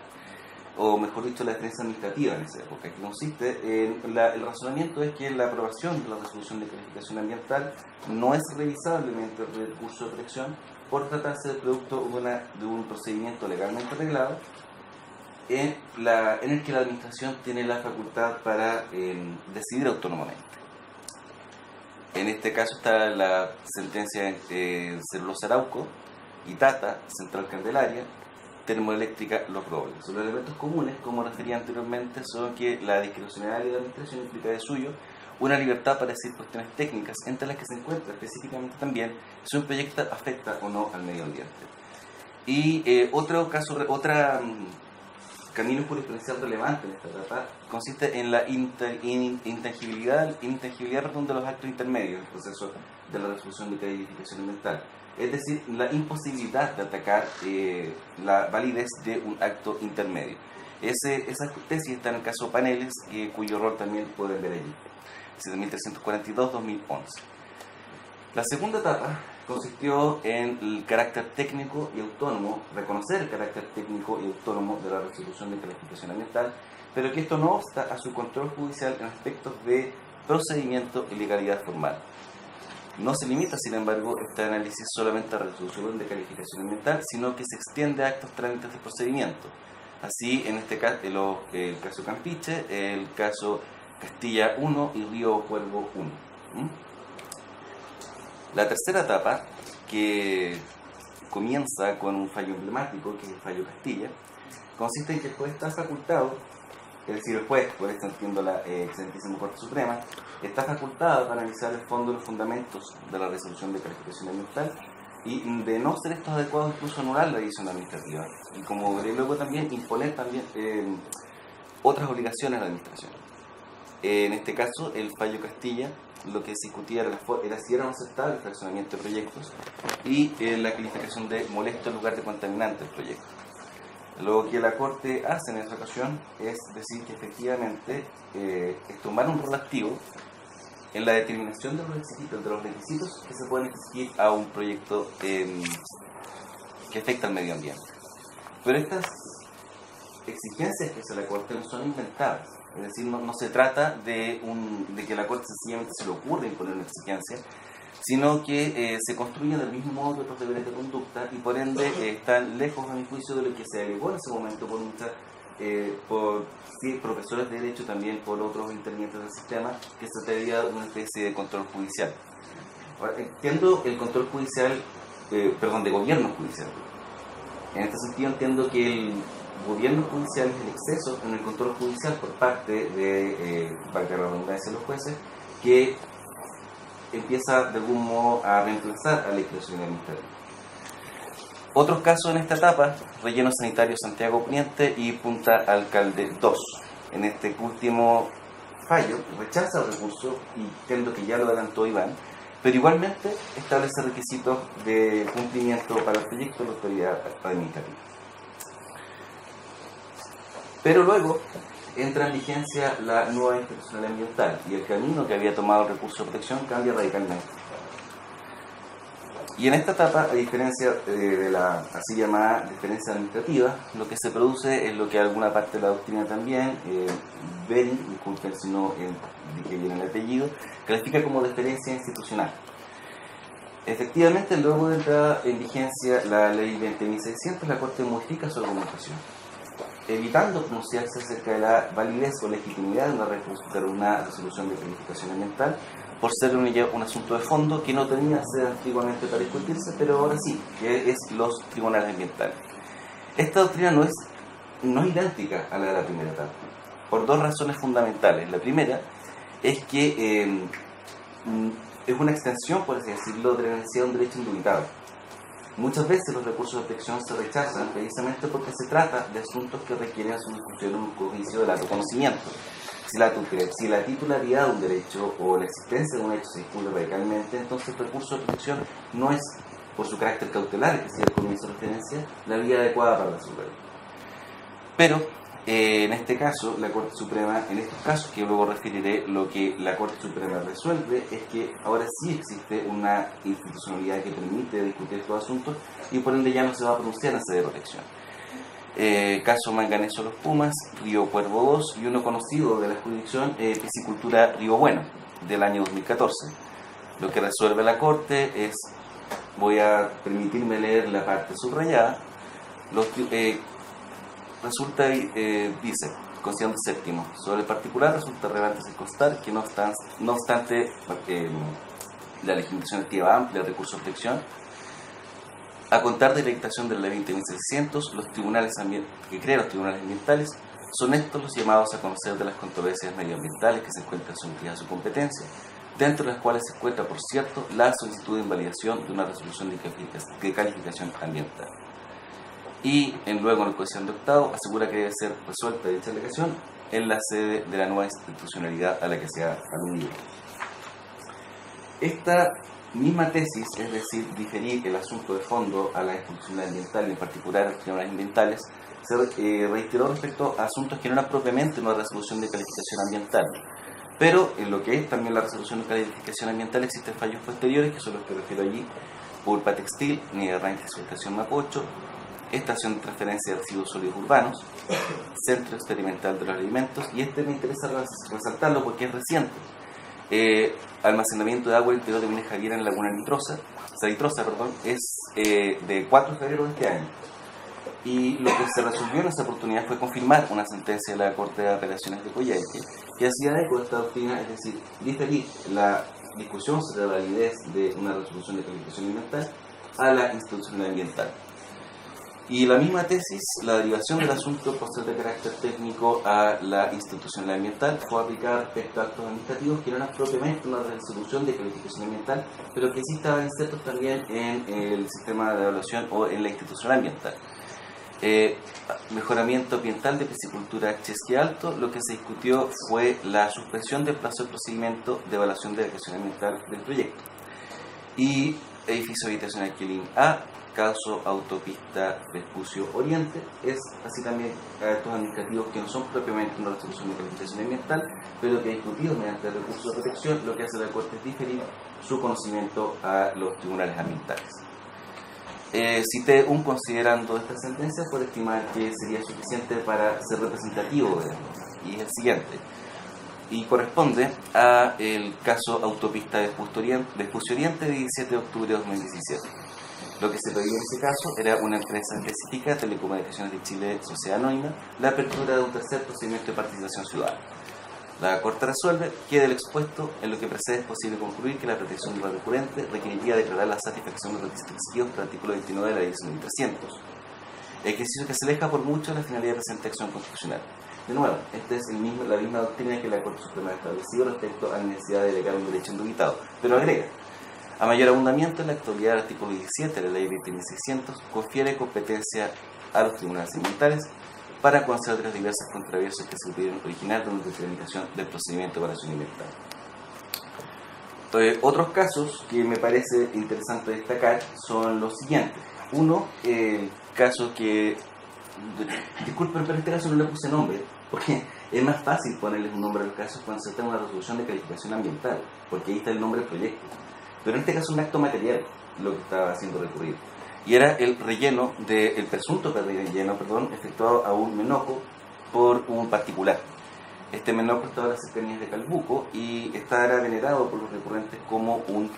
o mejor dicho, la deferencia administrativa en esa época, que consiste en el razonamiento es que la aprobación de la resolución de calificación ambiental no es revisable mediante el recurso de protección por tratarse del producto de un procedimiento legalmente arreglado en el que la administración tiene la facultad para decidir autónomamente. En este caso está la sentencia en Celulosa Arauco, Itata, Central Candelaria, Termoeléctrica Los Robles. Los elementos comunes, como refería anteriormente, son que la discrecionalidad de la administración implica de suyo una libertad para decir cuestiones técnicas, entre las que se encuentra específicamente también si un proyecto afecta o no al medio ambiente. Y otro camino jurisprudencial relevante en esta etapa consiste en la intangibilidad de los actos intermedios del proceso de la resolución de calificación ambiental. Es decir, la imposibilidad de atacar la validez de un acto intermedio. Esa tesis está en el caso Paneles, cuyo rol también pueden ver allí. 7342-2011. La segunda etapa consistió en el carácter técnico y autónomo, reconocer el carácter técnico y autónomo de la resolución de calificación ambiental, pero que esto no obsta a su control judicial en aspectos de procedimiento y legalidad formal. No se limita, sin embargo, este análisis solamente a la resolución de calificación ambiental, sino que se extiende a actos trámites de procedimiento. Así, en este caso, el caso Campiche, el caso Castilla 1 y Río Cuervo 1. La tercera etapa, que comienza con un fallo emblemático, que es el fallo Castilla, consiste en que el juez está facultado, es decir, el juez, por esto entiendo la Excelentísima Corte Suprema, está facultado para analizar el fondo de los fundamentos de la resolución de calificación ambiental y de no ser estos adecuados incluso anular la decisión administrativa. Y como veré luego también, imponer también otras obligaciones a la administración. En este caso, el fallo Castilla lo que se discutía era si era aceptable el fraccionamiento de proyectos y la calificación de molesto en lugar de contaminante del proyecto. Lo que la Corte hace en esta ocasión es decir que efectivamente es tomar un rol activo en la determinación de los requisitos que se pueden exigir a un proyecto que afecta al medio ambiente. Pero estas exigencias que hace la Corte no son inventadas. Es decir, no se trata de que la Corte sencillamente se le ocurra imponer una exigencia, sino que se construyen del mismo modo que otros deberes de conducta y por ende están lejos, a mi juicio, de lo que se alegó en ese momento por profesores de derecho, también por otros intervinientes del sistema, que se trataría de una especie de control judicial. Ahora, entiendo el control judicial, de gobierno judicial. En este sentido entiendo que el gobierno judicial es el exceso en el control judicial por parte de, valga la redundancia, de los jueces, que empieza de algún modo a reemplazar a la discreción administrativa. Otros casos en esta etapa, relleno sanitario Santiago Poniente y Punta Alcalde 2. En este último fallo rechaza el recurso y entiendo que ya lo adelantó Iván, pero igualmente establece requisitos de cumplimiento para el proyecto de la autoridad administrativa. Pero luego entra en vigencia la nueva institucional ambiental y el camino que había tomado el recurso de protección cambia radicalmente. Y en esta etapa, a diferencia de la así llamada diferencia administrativa, lo que se produce es lo que alguna parte de la doctrina también, Bering, disculpen si no de que viene el apellido, califica como diferencia institucional. Efectivamente, luego de la en vigencia la ley 20.600, la Corte modifica su argumentación, evitando pronunciarse acerca de la validez o legitimidad de una resolución de calificación ambiental, por ser un asunto de fondo que no tenía sede antiguamente para discutirse, pero ahora sí, que es los tribunales ambientales. Esta doctrina no es idéntica a la de la primera etapa, por dos razones fundamentales. La primera es que es una extensión, por así decirlo, de la necesidad de un derecho indubitado. Muchas veces los recursos de protección se rechazan precisamente porque se trata de asuntos que requieren su discusión en un juicio del alto conocimiento. Si la titularidad de un derecho o la existencia de un hecho se discute radicalmente, entonces el recurso de protección no es, por su carácter cautelar, que decía el comienzo de referencia, la vía adecuada para resolverlo. Pero en este caso, la Corte Suprema, en estos casos que luego referiré, lo que la Corte Suprema resuelve es que ahora sí existe una institucionalidad que permite discutir estos asuntos y por ende ya no se va a pronunciar en sede de protección. Caso Manganeso Los Pumas, Río Cuervo 2 y uno conocido de la jurisdicción, Piscicultura Río Bueno, del año 2014. Lo que resuelve la Corte es, voy a permitirme leer la parte subrayada, resulta, dice, considerando séptimo, sobre el particular resulta relevante constar que no obstante la legislación activa amplia de recursos de protección, a contar de la dictación de la ley 20.600, los tribunales que crean los tribunales ambientales son estos los llamados a conocer de las controversias medioambientales que se encuentran sometidas a su competencia, dentro de las cuales se encuentra, por cierto, la solicitud de invalidación de una resolución de calificación ambiental. Y luego en el coeficiente octavo asegura que debe ser resuelta dicha alegación en la sede de la nueva institucionalidad a la que se ha aludido. Esta misma tesis, es decir, diferir el asunto de fondo a la institucionalidad ambiental y en particular a los tribunales ambientales, se reiteró respecto a asuntos que no eran propiamente una resolución de calificación ambiental. Pero en lo que es también la resolución de calificación ambiental existen fallos posteriores, que son los que refiero allí: Pulpa Textil, Ni de Arranque y Exportación Mapocho, Estación de Transferencia de Residuos Sólidos Urbanos, Centro Experimental de los Alimentos, y este me interesa resaltarlo porque es reciente. Almacenamiento de agua en el interior de Minas Javiera en Laguna Salitrosa, es de 4 de febrero de este año. Y lo que se resolvió en esa oportunidad fue confirmar una sentencia de la Corte de Apelaciones de Coyhaique que hacía eco de esta doctrina, es decir, diferir la discusión sobre la validez de una resolución de calificación ambiental a la institucionalidad ambiental. Y la misma tesis, la derivación del asunto por ser de carácter técnico a la institucionalidad ambiental, fue aplicada respecto a actos administrativos que no eran propiamente una resolución de calificación ambiental, pero que sí estaban insertos también en el sistema de evaluación o en la institucionalidad ambiental. Mejoramiento ambiental de piscicultura Chesque Alto, lo que se discutió fue la suspensión del plazo de procedimiento de evaluación de declaración ambiental del proyecto. Y edificio habitacional Quilín A, caso autopista Vespucio Oriente, es así también actos administrativos que no son propiamente una resolución de calificación ambiental, pero que discutidos mediante el recurso de protección, lo que hace la Corte es diferir su conocimiento a los tribunales ambientales. Cité un considerando esta sentencia por estimar que sería suficiente para ser representativo de y es el siguiente, y corresponde a el caso autopista Vespucio Oriente de 17 de octubre de 2017. Lo que se pedía en ese caso era una empresa específica, Telecomunicaciones de Chile, Sociedad Anónima, la apertura de un tercer procedimiento de participación ciudadana. La Corte resuelve que del expuesto en lo que precede es posible concluir que la protección de la recurrente requeriría declarar la satisfacción de los requisitos exigidos del artículo 29 de la ley 1300, ejercicio que se aleja por mucho de la finalidad de presente acción constitucional. De nuevo, esta es la misma doctrina que la Corte Suprema ha establecido respecto a la necesidad de delegar un derecho indubitado, pero agrega: a mayor abundamiento, en la actualidad, el artículo 17 de la ley 20.600 confiere competencia a los tribunales ambientales para conocer de las diversas controversias que se pudieron originar de una determinación del procedimiento de evaluación ambiental. Otros casos que me parece interesante destacar son los siguientes. Uno, el caso que... Disculpen, pero en este caso no le puse nombre, porque es más fácil ponerles un nombre a los casos cuando se trata de una resolución de calificación ambiental, porque ahí está el nombre del proyecto. Pero en este caso es un acto material lo que estaba haciendo recurrir. Y era el presunto relleno, efectuado a un menoco por un particular. Este menoco estaba a las cercanías de Calbuco y era venerado por los recurrentes como un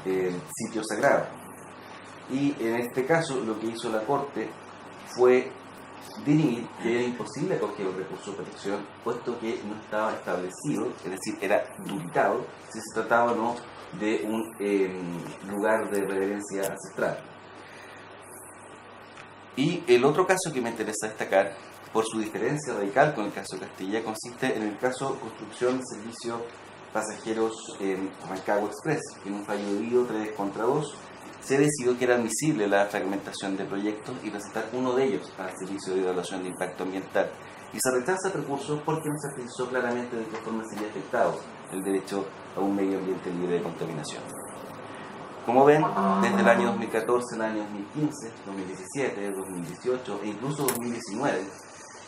sitio sagrado. Y en este caso lo que hizo la Corte fue dirimir que era imposible acoger los recursos de protección, puesto que no estaba establecido, es decir, era dubitado si se trataba o no de un lugar de reverencia ancestral. Y el otro caso que me interesa destacar, por su diferencia radical con el caso de Castilla, consiste en el caso construcción de servicios pasajeros en Rancagua Express, que en un fallo debido 3 contra 2 se decidió que era admisible la fragmentación de proyectos y presentar uno de ellos al servicio de evaluación de impacto ambiental. Y se rechaza el recurso porque no se precisó claramente de qué forma sería afectado el derecho a un medio ambiente libre de contaminación. Como ven, desde el año 2014, el año 2015, 2017, 2018 e incluso 2019,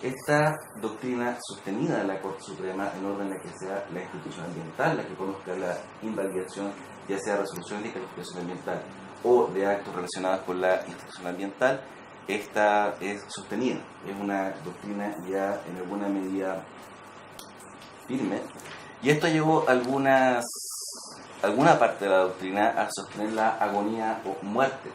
esta doctrina sostenida de la Corte Suprema en orden a que sea la institución ambiental la que conozca la invalidación, ya sea resolución de calificación ambiental o de actos relacionados con la institución ambiental, esta es sostenida. Es una doctrina ya en alguna medida firme. Y esto llevó alguna parte de la doctrina a sostener la agonía o muerte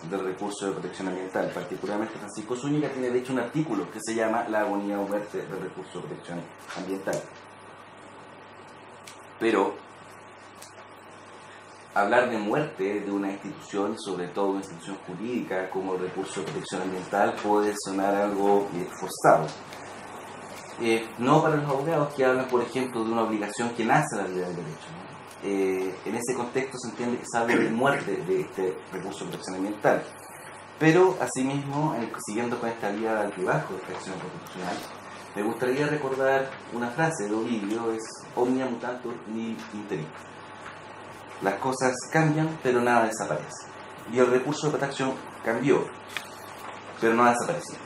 del recurso de protección ambiental. Particularmente Francisco Zúñiga tiene de hecho un artículo que se llama La agonía o muerte del recurso de protección ambiental. Pero hablar de muerte de una institución, sobre todo una institución jurídica como el recurso de protección ambiental, puede sonar algo forzado. No para los abogados que hablan, por ejemplo, de una obligación que nace de la vida del derecho. En ese contexto se entiende que se habla de muerte de este recurso de protección ambiental. Pero, asimismo, siguiendo con esta vía de altibajo de esta acción constitucional, me gustaría recordar una frase de Ovidio, es omnia mutantur nihil interit. Las cosas cambian, pero nada desaparece. Y el recurso de protección cambió, pero no ha desaparecido.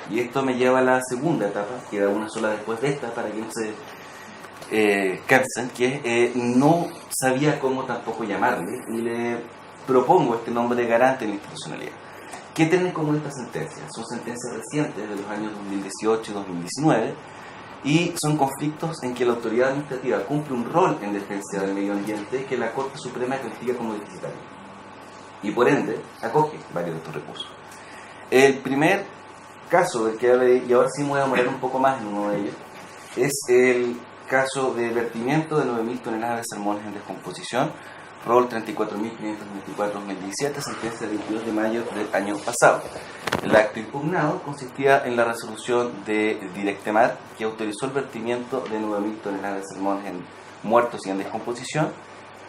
Y esto me lleva a la segunda etapa, queda una sola después de esta, para que no se cansen, que no sabía cómo tampoco llamarle, y le propongo este nombre de garante en la institucionalidad. ¿Qué tienen como estas sentencias? Son sentencias recientes de los años 2018 y 2019, y son conflictos en que la autoridad administrativa cumple un rol en defensa del medio ambiente que la Corte Suprema califica como deficitario. Y por ende, acoge varios de estos recursos. El primer caso del que hablé, y ahora sí me voy a demorar un poco más en uno de ellos, es el caso de vertimiento de 9.000 toneladas de salmones en descomposición, rol 34.524-2017, sentencia del 22 de mayo del año pasado. El acto impugnado consistía en la resolución de Directemar, que autorizó el vertimiento de 9.000 toneladas de salmones muertos y en descomposición.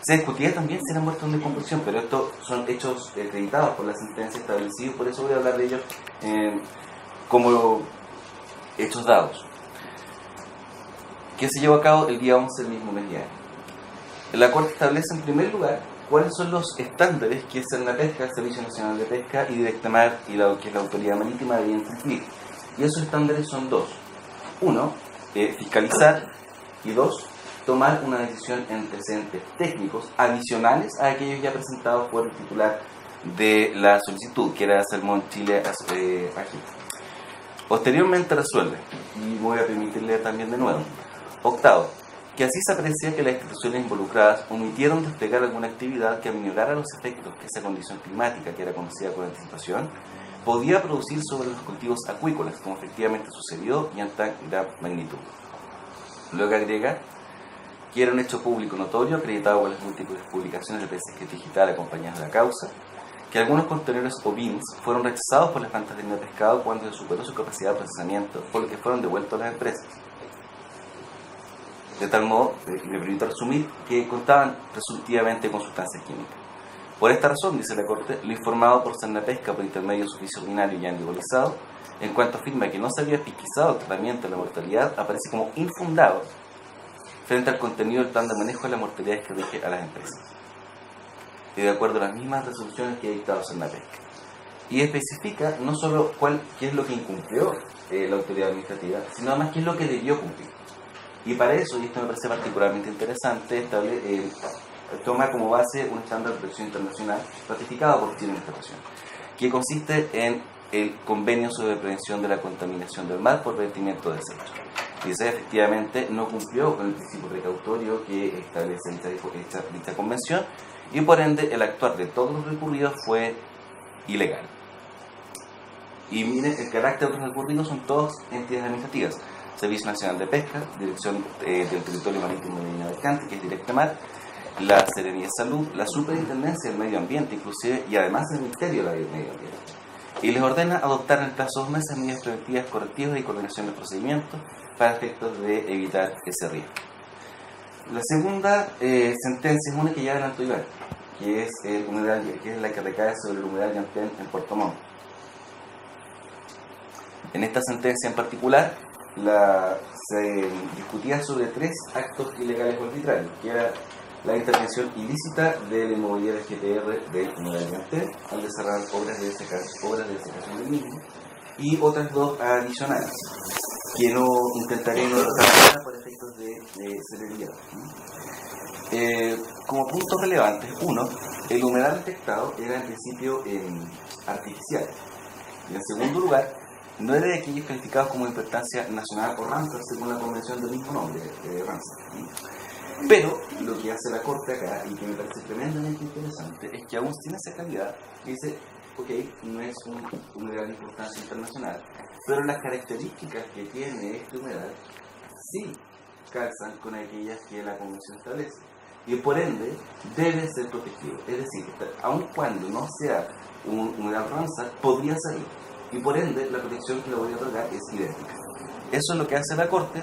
Se discutía también si eran muertos en descomposición, pero estos son hechos acreditados por la sentencia establecidos, por eso voy a hablar de ellos como hechos dados, que se llevó a cabo el día 11 del mismo mes de año. La Corte establece en primer lugar cuáles son los estándares que Cernapesca, el Servicio Nacional de Pesca, y Directemar, y que es la Autoridad Marítima, deben cumplir. Y esos estándares son dos. Uno, fiscalizar, y dos, tomar una decisión en antecedentes técnicos adicionales a aquellos ya presentados por el titular de la solicitud, que era Salmón Chile AG. Posteriormente resuelve, y voy a permitirle también de nuevo. Octavo, que así se aprecia que las instituciones involucradas omitieron desplegar alguna actividad que aminorara los efectos que esa condición climática, que era conocida con anticipación, podía producir sobre los cultivos acuícolas, como efectivamente sucedió y en tan gran magnitud. Luego agrega que era un hecho público notorio, acreditado por las múltiples publicaciones de prensa digital acompañadas de la causa, que algunos contenedores o bins fueron rechazados por las plantas de pescado cuando se superó su capacidad de procesamiento, por lo que fueron devueltos a las empresas. De tal modo, me permito resumir, que contaban presuntivamente con sustancias químicas. Por esta razón, dice la Corte, lo informado por Cernapesca por intermedio de su oficio ordinario ya individualizado, en cuanto afirma que no se había pesquisado el tratamiento de la mortalidad, aparece como infundado frente al contenido del plan de manejo de la mortalidad que rige a las empresas, y de acuerdo a las mismas resoluciones que ha dictado Cernapesca. Y especifica no solo qué es lo que incumplió la autoridad administrativa, sino además qué es lo que debió cumplir. Y para eso, y esto me parece particularmente interesante, toma como base un estándar de protección internacional ratificado por Chile en esta ocasión, que consiste en el Convenio sobre Prevención de la Contaminación del Mar por vertimiento de desechos. Y ese efectivamente no cumplió con el principio precautorio que establece dicha convención, y por ende el actuar de todos los recurridos fue ilegal. Y miren, el carácter de los recurridos son todas entidades administrativas: Servicio Nacional de Pesca, Dirección del Territorio Marítimo de Medina del Cante, que es Directa Mar, la Seremía de Salud, la Superintendencia del Medio Ambiente, inclusive, y además el Ministerio del Medio Ambiente. Y les ordena adoptar en el plazo de 2 meses medidas preventivas, correctivas y coordinación de procedimientos para efectos de evitar ese riesgo. La segunda sentencia es una que ya adelantó Iván, que es el humedal, que es la que recae sobre el humedal Llantén en Puerto Montt. En esta sentencia en particular se discutía sobre 3 actos ilegales o arbitrarios, que era la intervención ilícita de la inmobiliaria GPR del humedal Llantén al desarrollar obras de desecación del mismo, y otras 2 adicionales que no intentaré no tratar por efectos de celeridad. Como puntos relevantes, 1, el humedal detectado era en principio artificial, y en segundo lugar, no era de aquellos calificados como de importancia nacional o Ramsar según la convención del mismo nombre, Ramsar. Pero lo que hace la Corte acá, y que me parece tremendamente interesante, es que aún sin esa calidad dice, ok, no es un humedal de importancia internacional, pero las características que tiene este humedal sí calzan con aquellas que la convención establece, y por ende debe ser protegido. Es decir, aun cuando no sea un humedal Ramsar, podría salir, y por ende la protección que le voy a otorgar es idéntica. Eso es lo que hace la Corte,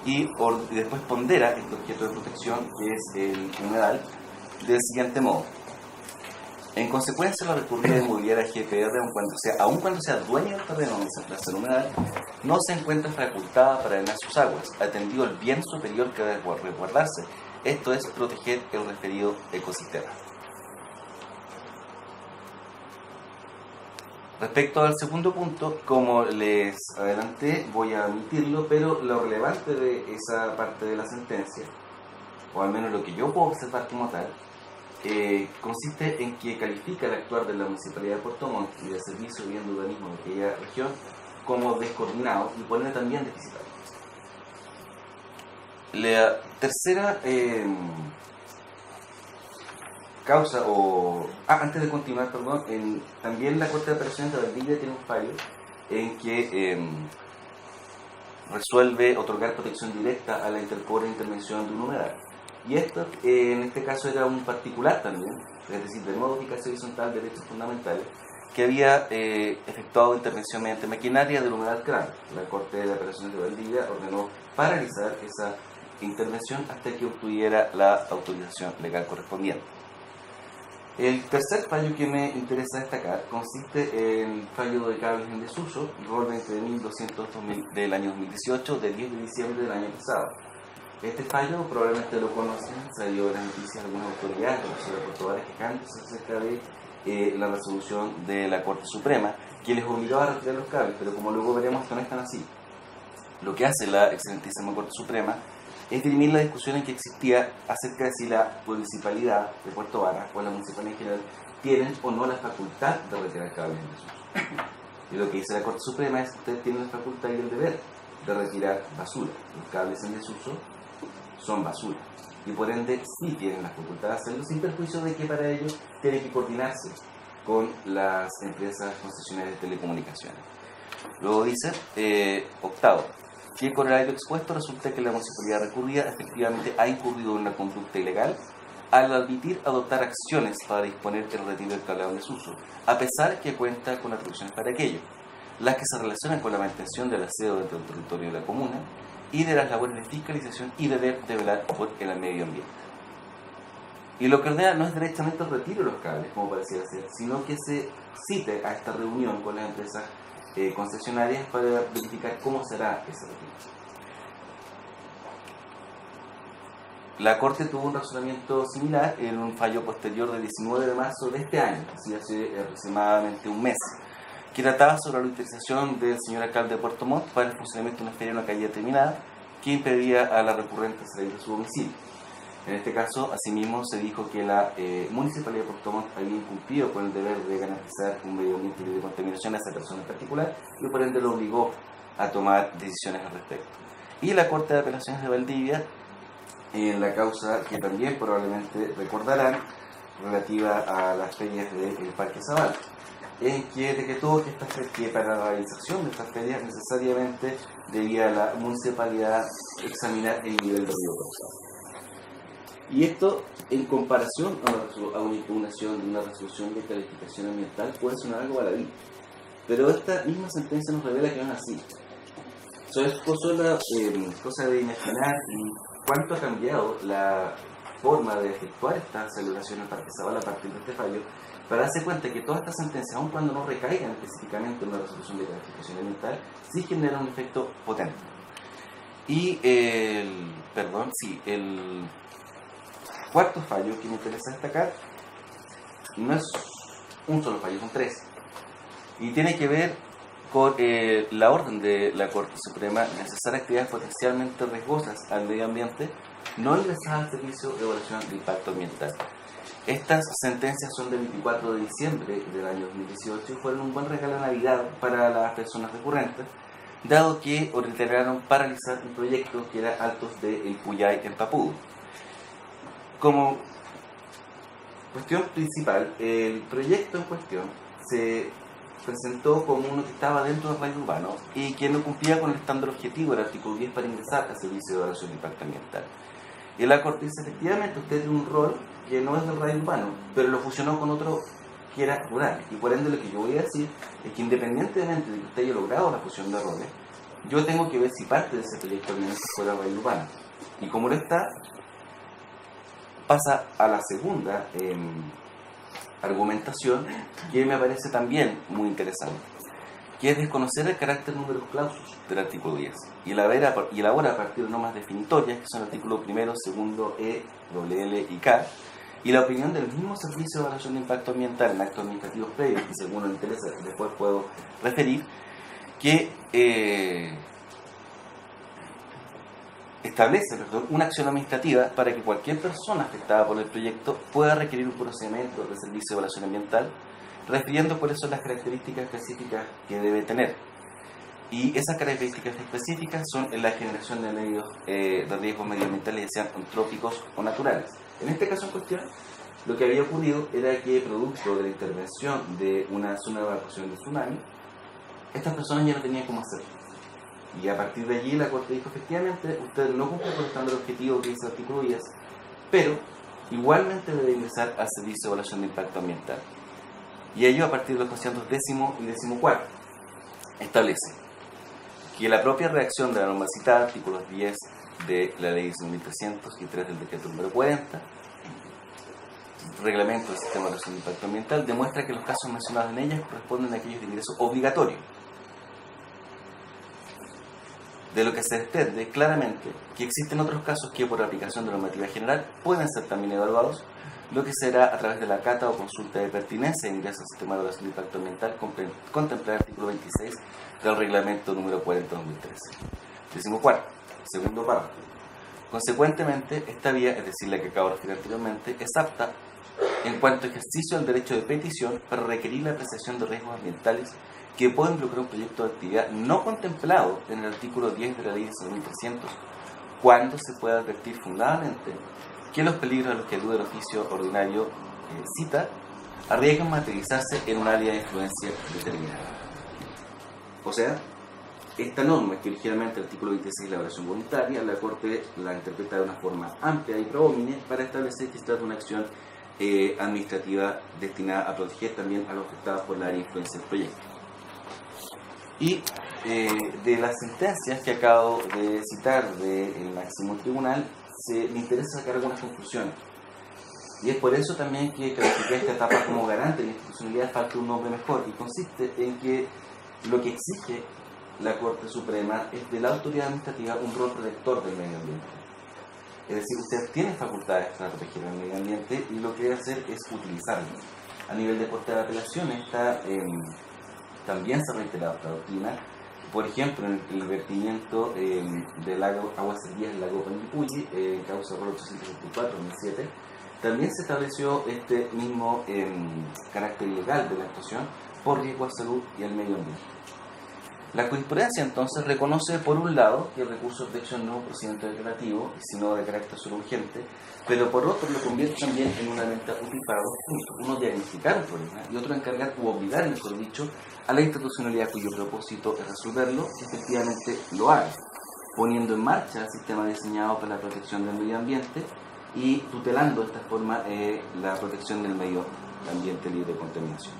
y después pondera este objeto de protección, que es el humedal, del siguiente modo. En consecuencia, la recurrida inmobiliaria GPR, aun cuando sea dueño del terreno donde se emplaza el humedal, no se encuentra facultada para drenar sus aguas, atendido el bien superior que debe resguardarse, esto es, proteger el referido ecosistema. Respecto al segundo punto, como les adelanté, voy a omitirlo, pero lo relevante de esa parte de la sentencia, o al menos lo que yo puedo observar como tal, consiste en que califica el actuar de la Municipalidad de Puerto Montt y del Servicio de Vivienda y Urbanismo de aquella región como descoordinado y pone también deficitario. La tercera causa, antes de continuar, perdón, también la Corte de Apelaciones de Valdivia tiene un fallo en que resuelve otorgar protección directa a la pobre intervención de un humedal. Y esto, en este caso, era un particular también, es decir, de modo eficacia horizontal de derechos fundamentales, que había efectuado intervención mediante maquinaria del humedal Crán. La Corte de Apelaciones de Valdivia ordenó paralizar esa intervención hasta que obtuviera la autorización legal correspondiente. El tercer fallo que me interesa destacar consiste en el fallo de cables en desuso, rol 20.200 del año 2018, del 10 de diciembre del año pasado. Este fallo probablemente lo conocen, salió en las noticias de algunas autoridades, sobre Puerto Varas, quejándose acerca de la resolución de la Corte Suprema, que les obligaba a retirar los cables, pero como luego veremos, esto no es tan así. Lo que hace la excelentísima Corte Suprema es dirimir la discusión en que existía acerca de si la municipalidad de Puerto Varas o la municipalidad en general tienen o no la facultad de retirar cables en desuso. Y lo que dice la Corte Suprema es que ustedes tienen la facultad y el deber de retirar basura. Los cables en desuso son basura, y por ende sí tienen la facultad de hacerlo, sin perjuicio de que para ello tienen que coordinarse con las empresas concesionarias de telecomunicaciones. Luego dice, octavo, que con el aire expuesto resulta que la municipalidad recurrida efectivamente ha incurrido en una conducta ilegal al admitir adoptar acciones para disponer el retiro del cableado en desuso, a pesar que cuenta con atribuciones para aquello, las que se relacionan con la mantención del aseo dentro del territorio de la comuna y de las labores de fiscalización y deber de velar por el medio ambiente. Y lo que ordena no es directamente el retiro de los cables, como pareciera ser, sino que se cite a esta reunión con las empresas concesionarias para verificar cómo será ese retiro. La Corte tuvo un razonamiento similar en un fallo posterior del 19 de marzo de este año, así hace aproximadamente un mes, que trataba sobre la utilización del señor alcalde de Puerto Montt para el funcionamiento de una feria en una calle determinada que impedía a la recurrente salir de su domicilio. En este caso, asimismo, se dijo que la Municipalidad de Puerto Montt había incumplido con el deber de garantizar un medio ambiente libre de contaminación a esa persona en particular y por ende lo obligó a tomar decisiones al respecto. Y la Corte de Apelaciones de Valdivia, en la causa que también probablemente recordarán, relativa a las ferias del Parque Zavala, en que decretó que para la realización de estas ferias necesariamente debía la municipalidad examinar el nivel de riesgo causado. Y esto, en comparación a una impugnación de una resolución de calificación ambiental, puede sonar algo baladí, pero esta misma sentencia nos revela que no es así. Eso es cosa de imaginar y cuánto ha cambiado la forma de efectuar esta celebración del Parque Zavala a partir de este fallo, para darse cuenta que todas estas sentencias, aun cuando no recaigan específicamente en una resolución de calificación ambiental, sí generan un efecto potente. Y el cuarto fallo que me interesa destacar no es un solo fallo, son tres, y tiene que ver con la orden de la Corte Suprema de cesar actividades potencialmente riesgosas al medio ambiente no ingresadas al Servicio de Evaluación de Impacto Ambiental. Estas sentencias son del 24 de diciembre del año 2018 y fueron un buen regalo de Navidad para las personas recurrentes, dado que ordenaron paralizar un proyecto que era Altos de El Puyay en Papudo. Como cuestión principal, el proyecto en cuestión se presentó como uno que estaba dentro del radio urbano y que no cumplía con el estándar objetivo del artículo 10 para ingresar al Servicio de Evaluación de Impacto Ambiental. Y la Corte dice, efectivamente, usted tiene un rol que no es del radio urbano, pero lo fusionó con otro que era rural. Y por ende lo que yo voy a decir es que independientemente de que usted haya logrado la fusión de roles, yo tengo que ver si parte de ese proyecto al menos fuera radio urbano. Y como lo está, pasa a la segunda argumentación, que me parece también muy interesante, que es desconocer el carácter numerus clausus del artículo 10 y elabora a partir de normas definitorias, que son el artículo primero, segundo, E, L y K, y la opinión del mismo Servicio de Evaluación de Impacto Ambiental en actos administrativos previos, que según nos interesa después puedo referir, que establece una acción administrativa para que cualquier persona afectada por el proyecto pueda requerir un procedimiento de Servicio de Evaluación Ambiental, refiriendo cuáles son las características específicas que debe tener. Y esas características específicas son la generación de medios de riesgos medioambientales, ya sean antrópicos o naturales. En este caso en cuestión, lo que había ocurrido era que, producto de la intervención de una zona de evacuación de tsunami, estas personas ya no tenían cómo hacerlo. Y a partir de allí la Corte dijo, efectivamente, usted no cumple con el estándar objetivo que dice el artículo 10, pero igualmente debe ingresar al Servicio de Evaluación de Impacto Ambiental. Y ello a partir de los conceptos 10º y 14º establece que la propia redacción de la norma citada, artículos 10 de la Ley 1300 y 3 del Decreto número 40, Reglamento del Sistema de Evaluación de Impacto Ambiental, demuestra que los casos mencionados en ellas corresponden a aquellos de ingreso obligatorio. De lo que se desprende claramente que existen otros casos que por aplicación de la normativa general pueden ser también evaluados, lo que será a través de la cata o consulta de pertinencia de ingreso al Sistema de Evaluación de Impacto Ambiental contemplar el artículo 26 del Reglamento número 40/2013. 14º, segundo párrafo. Consecuentemente, esta vía, es decir, la que acabo de referir anteriormente, es apta en cuanto a ejercicio del derecho de petición para requerir la apreciación de riesgos ambientales que pueden involucrar un proyecto de actividad no contemplado en el artículo 10 de la Ley 1300, cuando se pueda advertir fundadamente que los peligros a los que alude el oficio ordinario cita arriesgan materializarse en un área de influencia determinada. O sea, esta norma, que originalmente el artículo 26 de la evaluación voluntaria, la Corte la interpreta de una forma amplia y probómine para establecer que se trata de una acción administrativa destinada a proteger también a los afectados por la área de influencia del proyecto. Y de las sentencias que acabo de citar del máximo tribunal, me interesa sacar algunas conclusiones. Y es por eso también que califiqué esta etapa como garante de la institucionalidad, falta un nombre mejor, y consiste en que lo que exige la Corte Suprema es de la autoridad administrativa un rol protector del medio ambiente. Es decir, usted tiene facultades para proteger el medio ambiente y lo que debe hacer es utilizarlo. A nivel de Corte de Apelaciones también se ha reiterado esta doctrina. Por ejemplo, en el vertimiento del agua servida del lago Panguipulli, causa ROL 874/2007, también se estableció este mismo carácter ilegal de la actuación por riesgo a salud y al medio ambiente. La jurisprudencia entonces reconoce por un lado que el recurso de protección no es un procedimiento declarativo, sino de carácter solo urgente, pero por otro lo convierte también en una venta útil para dos puntos: uno, diagnosticar un problema, y otro, encargar u obligar, mejor dicho, a la institucionalidad cuyo propósito es resolverlo, que efectivamente lo haga, poniendo en marcha el sistema diseñado para la protección del medio ambiente y tutelando de esta forma la protección del medio ambiente libre de contaminación.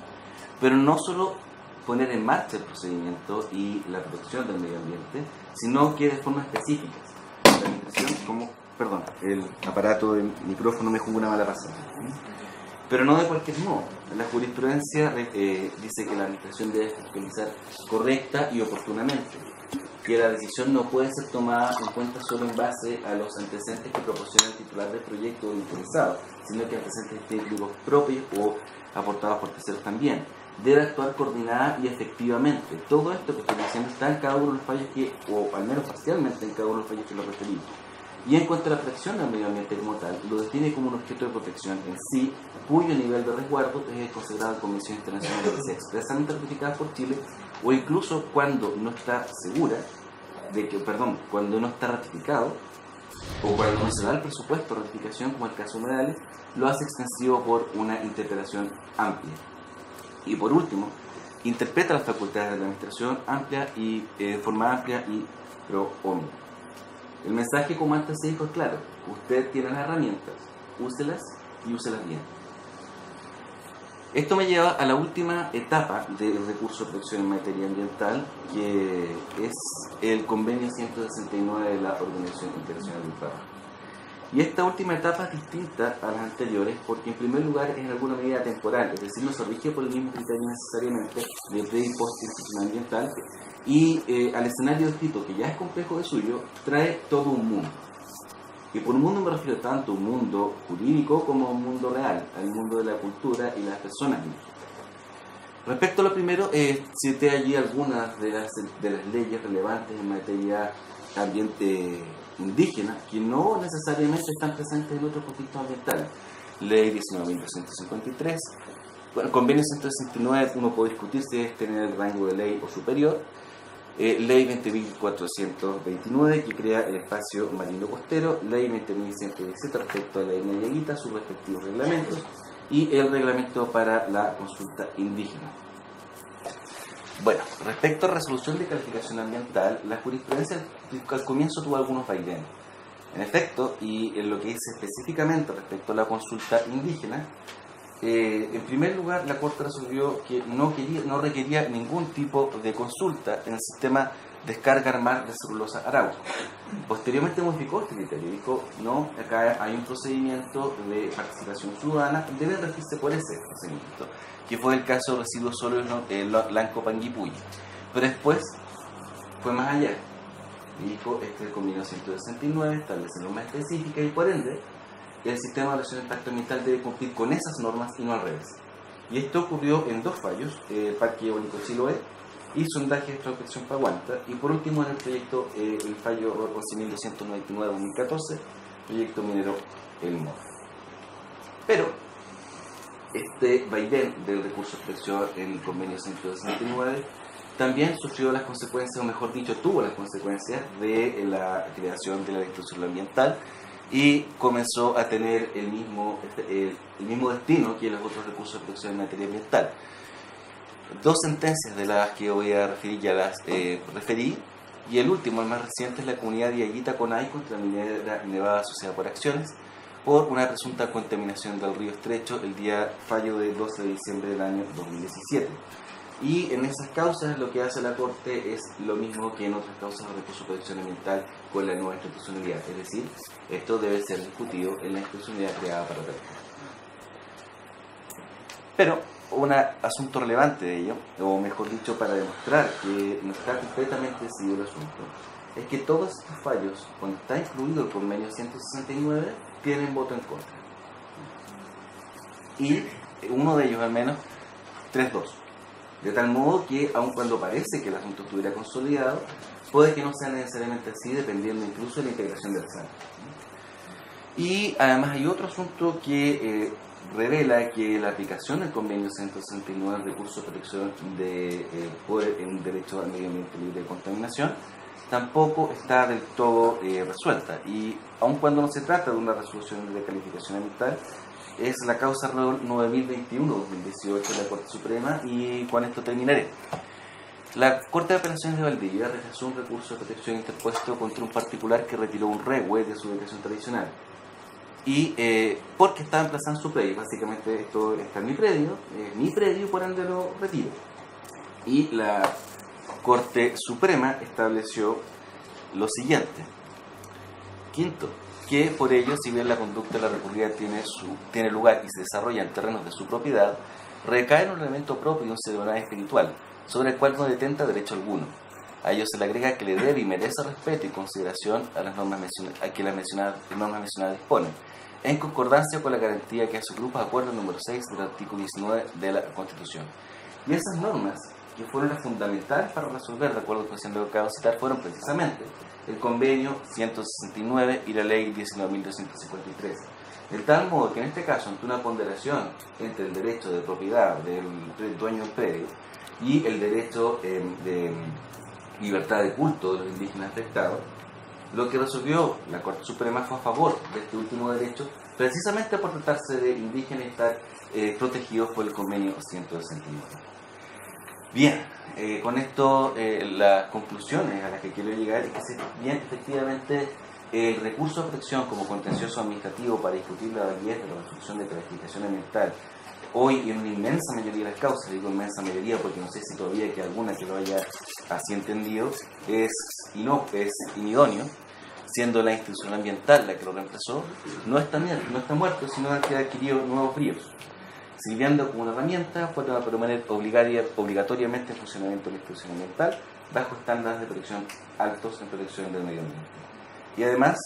Pero no solo poner en marcha el procedimiento y la protección del medio ambiente, sino que de forma específica. La administración, como, perdón, el aparato del micrófono me jugó una mala pasada. Pero no de cualquier modo. La jurisprudencia dice que la administración debe fiscalizar correcta y oportunamente, que la decisión no puede ser tomada en cuenta solo en base a los antecedentes que proporciona el titular del proyecto o el interesado, sino que antecedentes técnicos propios o aportados por terceros también. Debe actuar coordinada y efectivamente. Todo esto que estoy diciendo está en cada uno de los fallos que, o al menos parcialmente en cada uno de los fallos que lo referimos. Y en cuanto a la protección del medio ambiente como tal, lo define como un objeto de protección en sí, cuyo nivel de resguardo es considerado en convenciones internacionales que se expresamente ratificadas por Chile, o incluso cuando no está segura de que, cuando no está ratificado, o cuando no se da el presupuesto de ratificación, como el caso de Humedales, lo hace extensivo por una interpretación amplia. Y por último, interpreta las facultades de la administración de forma amplia y pro omnibus. El mensaje, como antes se dijo, es claro: usted tiene las herramientas, úselas y úselas bien. Esto me lleva a la última etapa del recurso de protección en materia ambiental, que es el convenio 169 de la Organización Internacional del Trabajo. Y esta última etapa es distinta a las anteriores porque, en primer lugar, es en alguna medida temporal, es decir, no se rige por el mismo criterio necesariamente de pre y post institucional ambiental, y al escenario descrito, que ya es complejo de suyo, trae todo un mundo. Y por un mundo me refiero tanto a un mundo jurídico como a un mundo real, al mundo de la cultura y las personas mismas. Respecto a lo primero, cité allí algunas de las leyes relevantes en materia ambiente indígena que no necesariamente están presentes en otros conflictos ambientales. Ley 19.253, bueno, convenio 169, uno puede discutir si es tener el rango de ley o superior. Ley 20.429, que crea el espacio marino costero. Ley 20.117 respecto a la ley Yaguita, sus respectivos reglamentos, y el reglamento para la consulta indígena. Bueno, respecto a resolución de calificación ambiental, la jurisprudencia al comienzo tuvo algunos vaivenes. En efecto, y en lo que dice específicamente respecto a la consulta indígena, en primer lugar, la Corte resolvió que no requería ningún tipo de consulta en el sistema descarga armar de celulosa Arauco. Posteriormente modificó este criterio, dijo: no, acá hay un procedimiento de participación ciudadana, debe regirse por ese procedimiento, que fue el caso de residuos sólidos Lanco Panguipulli. Pero después fue más allá, dijo: este es el convenio 169, establece normas específicas y por ende el sistema de evaluación de impacto ambiental debe cumplir con esas normas y no al revés. Y esto ocurrió en dos fallos: el Parque Eólico Chiloé y sondaje de extracción Paguanta, y por último en el proyecto, el fallo 11.299-2014, proyecto minero El Morro. Pero este vaivén del recurso de protección en el convenio 169 también sufrió las consecuencias, o mejor dicho, tuvo las consecuencias de la creación de la distribución ambiental, y comenzó a tener el mismo destino que los otros recursos de protección en materia ambiental. Dos sentencias de las que voy a referir ya las referí, y el último, el más reciente, es la comunidad de Yaguita Conay contra Minera Nevada Asociada por Acciones por una presunta contaminación del río Estrecho, el día fallo del 12 de diciembre del año 2017. Y en esas causas lo que hace la Corte es lo mismo que en otras causas de recurso de protección ambiental con la nueva institucionalidad, es decir, esto debe ser discutido en la institucionalidad creada para tal. Pero un asunto relevante de ello, o mejor dicho, para demostrar que no está completamente decidido el asunto, es que todos estos fallos, cuando está incluido el convenio 169, tienen voto en contra. Y uno de ellos al menos, 3-2. De tal modo que, aun cuando parece que el asunto estuviera consolidado, puede que no sea necesariamente así, dependiendo incluso de la integración del SAN. Y además hay otro asunto que revela que la aplicación del convenio 169 del recurso de protección por un derecho al medio ambiente libre de contaminación tampoco está del todo resuelta, y aun cuando no se trata de una resolución de calificación ambiental, es la causa 9021-2018 de la Corte Suprema, y con esto terminaré. La Corte de Apelaciones de Valdivia rechazó un recurso de protección interpuesto contra un particular que retiró un REHUE de su ubicación tradicional, y porque estaba emplazado en su predio. Básicamente esto está en mi predio, por ende lo retiro. Y la Corte Suprema estableció lo siguiente: quinto, que por ello, si bien la conducta de la recurrida tiene lugar y se desarrolla en terrenos de su propiedad, recae en un elemento propio de un ciudadano espiritual, sobre el cual no detenta derecho alguno. A ello se le agrega que le debe y merece respeto y consideración a las normas que las normas mencionadas disponen, en concordancia con la garantía que a su grupo acuerdo número 6 del artículo 19 de la Constitución. Y esas normas, que fueron las fundamentales para resolver, de acuerdo con lo que acabo de citar, fueron precisamente el convenio 169 y la ley 19.253. De tal modo que en este caso, ante una ponderación entre el derecho de propiedad del dueño del predio y el derecho de libertad de culto de los indígenas afectados, lo que resolvió la Corte Suprema fue a favor de este último derecho, precisamente por tratarse de indígenas y estar protegidos por el convenio 169. Bien, con esto las conclusiones a las que quiero llegar es que efectivamente el recurso de protección como contencioso administrativo para discutir la validez de la resolución de calificación ambiental, hoy en una inmensa mayoría de las causas, digo inmensa mayoría porque no sé si todavía hay alguna que lo haya así entendido, es inidóneo, siendo la institución ambiental la que lo reemplazó, no está muerto, sino que ha adquirido nuevos bríos, sirviendo como una herramienta para permanecer obligatoriamente en funcionamiento de la institución ambiental bajo estándares de protección altos en protección del medio ambiente. Y además,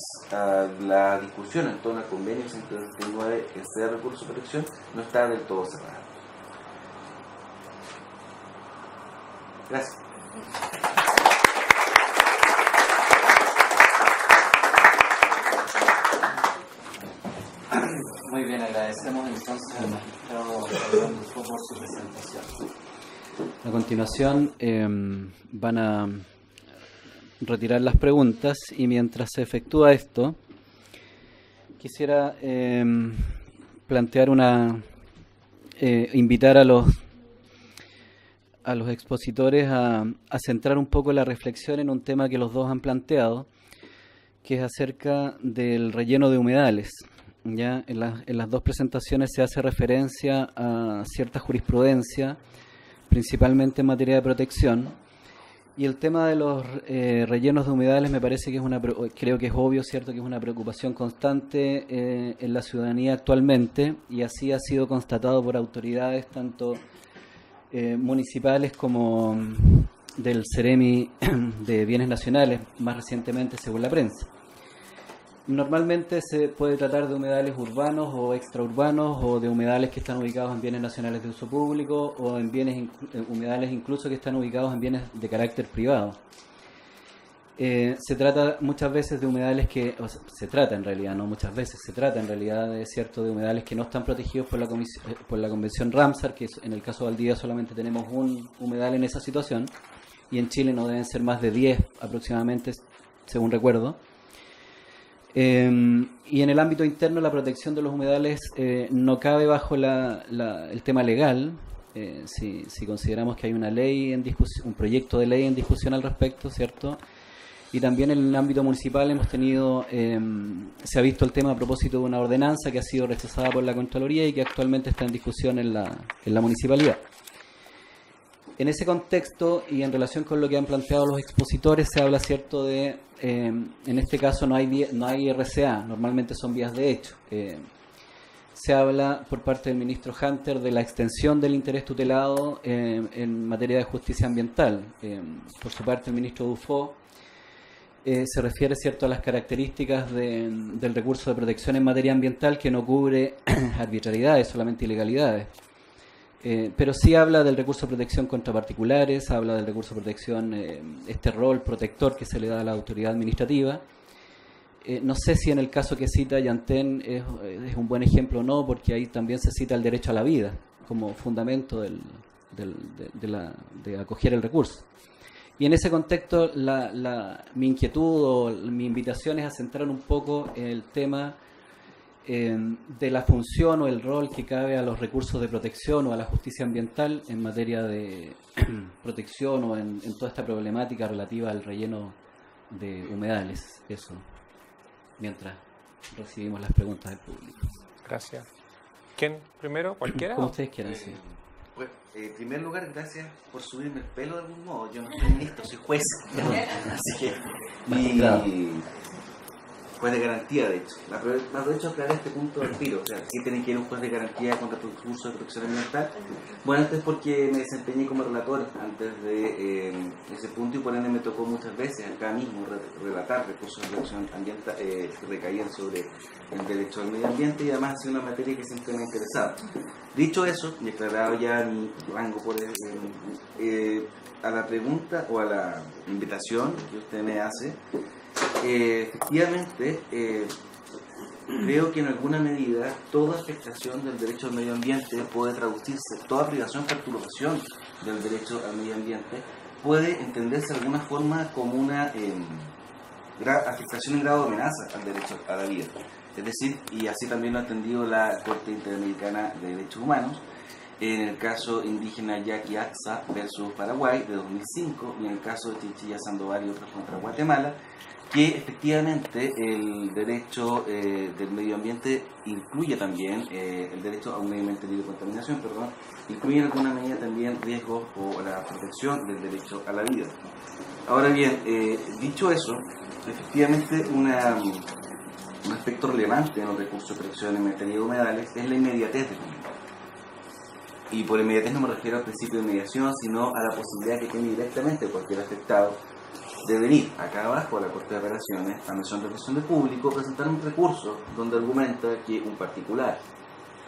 la discusión en torno al convenio 139 en sede de recurso de protección no está del todo cerrada. Gracias. Muy bien, agradecemos entonces al magistrado Fernando por su presentación. A continuación van a retirar las preguntas, y mientras se efectúa esto, quisiera invitar a los expositores a centrar un poco la reflexión en un tema que los dos han planteado, que es acerca del relleno de humedales. Ya en las dos presentaciones se hace referencia a cierta jurisprudencia, principalmente en materia de protección, y el tema de los rellenos de humedales me parece que creo que es obvio, cierto, que es una preocupación constante en la ciudadanía actualmente, y así ha sido constatado por autoridades tanto municipales como del Ceremi de Bienes Nacionales, más recientemente según la prensa. Normalmente se puede tratar de humedales urbanos o extraurbanos, o de humedales que están ubicados en bienes nacionales de uso público, o en humedales incluso que están ubicados en bienes de carácter privado. Se trata muchas veces de humedales se trata en realidad de humedales que no están protegidos por la Convención Ramsar, que en el caso de Valdivia solamente tenemos un humedal en esa situación, y en Chile no deben ser más de 10 aproximadamente, según recuerdo. Y en el ámbito interno la protección de los humedales no cabe bajo el tema legal, si consideramos que hay una ley en discusión, un proyecto de ley en discusión al respecto, ¿cierto? Y también en el ámbito municipal se ha visto el tema a propósito de una ordenanza que ha sido rechazada por la Contraloría y que actualmente está en discusión en la municipalidad. En ese contexto y en relación con lo que han planteado los expositores, se habla, cierto, de, en este caso no hay RCA, normalmente son vías de hecho. Se habla por parte del ministro Hunter de la extensión del interés tutelado en materia de justicia ambiental. Por su parte, el ministro Dufo se refiere, cierto, a las características del recurso de protección en materia ambiental, que no cubre arbitrariedades, solamente ilegalidades. Pero sí habla del recurso de protección contra particulares, habla del recurso de protección, este rol protector que se le da a la autoridad administrativa, No sé si en el caso que cita Yantén es un buen ejemplo o no, porque ahí también se cita el derecho a la vida como fundamento de acoger el recurso. Y en ese contexto mi inquietud o mi invitación es a centrar un poco en el tema de la función o el rol que cabe a los recursos de protección o a la justicia ambiental en materia de protección o en toda esta problemática relativa al relleno de humedales. Eso, mientras recibimos las preguntas del público. Gracias. ¿Quién primero? ¿Cualquiera? Como ustedes quieran, sí. Pues, en primer lugar, gracias por subirme el pelo de algún modo. Yo no estoy listo, soy juez. Así que... Juez de garantía, de hecho. Aprovecho a aclarar este punto del tiro. O sea, ¿sí tiene que ir un juez de garantía contra tu recurso de protección ambiental? Bueno, esto es porque me desempeñé como relator antes de ese punto y por ende me tocó muchas veces acá mismo relatar recursos de protección ambiental que recaían sobre el derecho al medio ambiente y además ha sido una materia que siempre me ha interesado. Dicho eso, y aclarado ya mi rango por a la pregunta o a la invitación que usted me hace, efectivamente, creo que en alguna medida toda afectación del derecho al medio ambiente puede traducirse, toda privación, perturbación del derecho al medio ambiente puede entenderse de alguna forma como una afectación en grado de amenaza al derecho a la vida. Es decir, y así también lo ha entendido la Corte Interamericana de Derechos Humanos, en el caso indígena Yaqui Axa versus Paraguay de 2005 y en el caso de Chinchilla Sandoval y otros contra Guatemala, que efectivamente el derecho del medio ambiente incluye también el derecho a un medio ambiente libre de contaminación, incluye en alguna medida también riesgos o la protección del derecho a la vida. Ahora bien, dicho eso, efectivamente un aspecto relevante en los recursos de protección en materia de humedales es la inmediatez del mismo. Y por inmediatez no me refiero al principio de mediación, sino a la posibilidad que tiene directamente cualquier afectado de venir acá abajo a la Corte de Apelaciones, a la Misión de Protección del Público, presentar un recurso donde argumenta que un particular,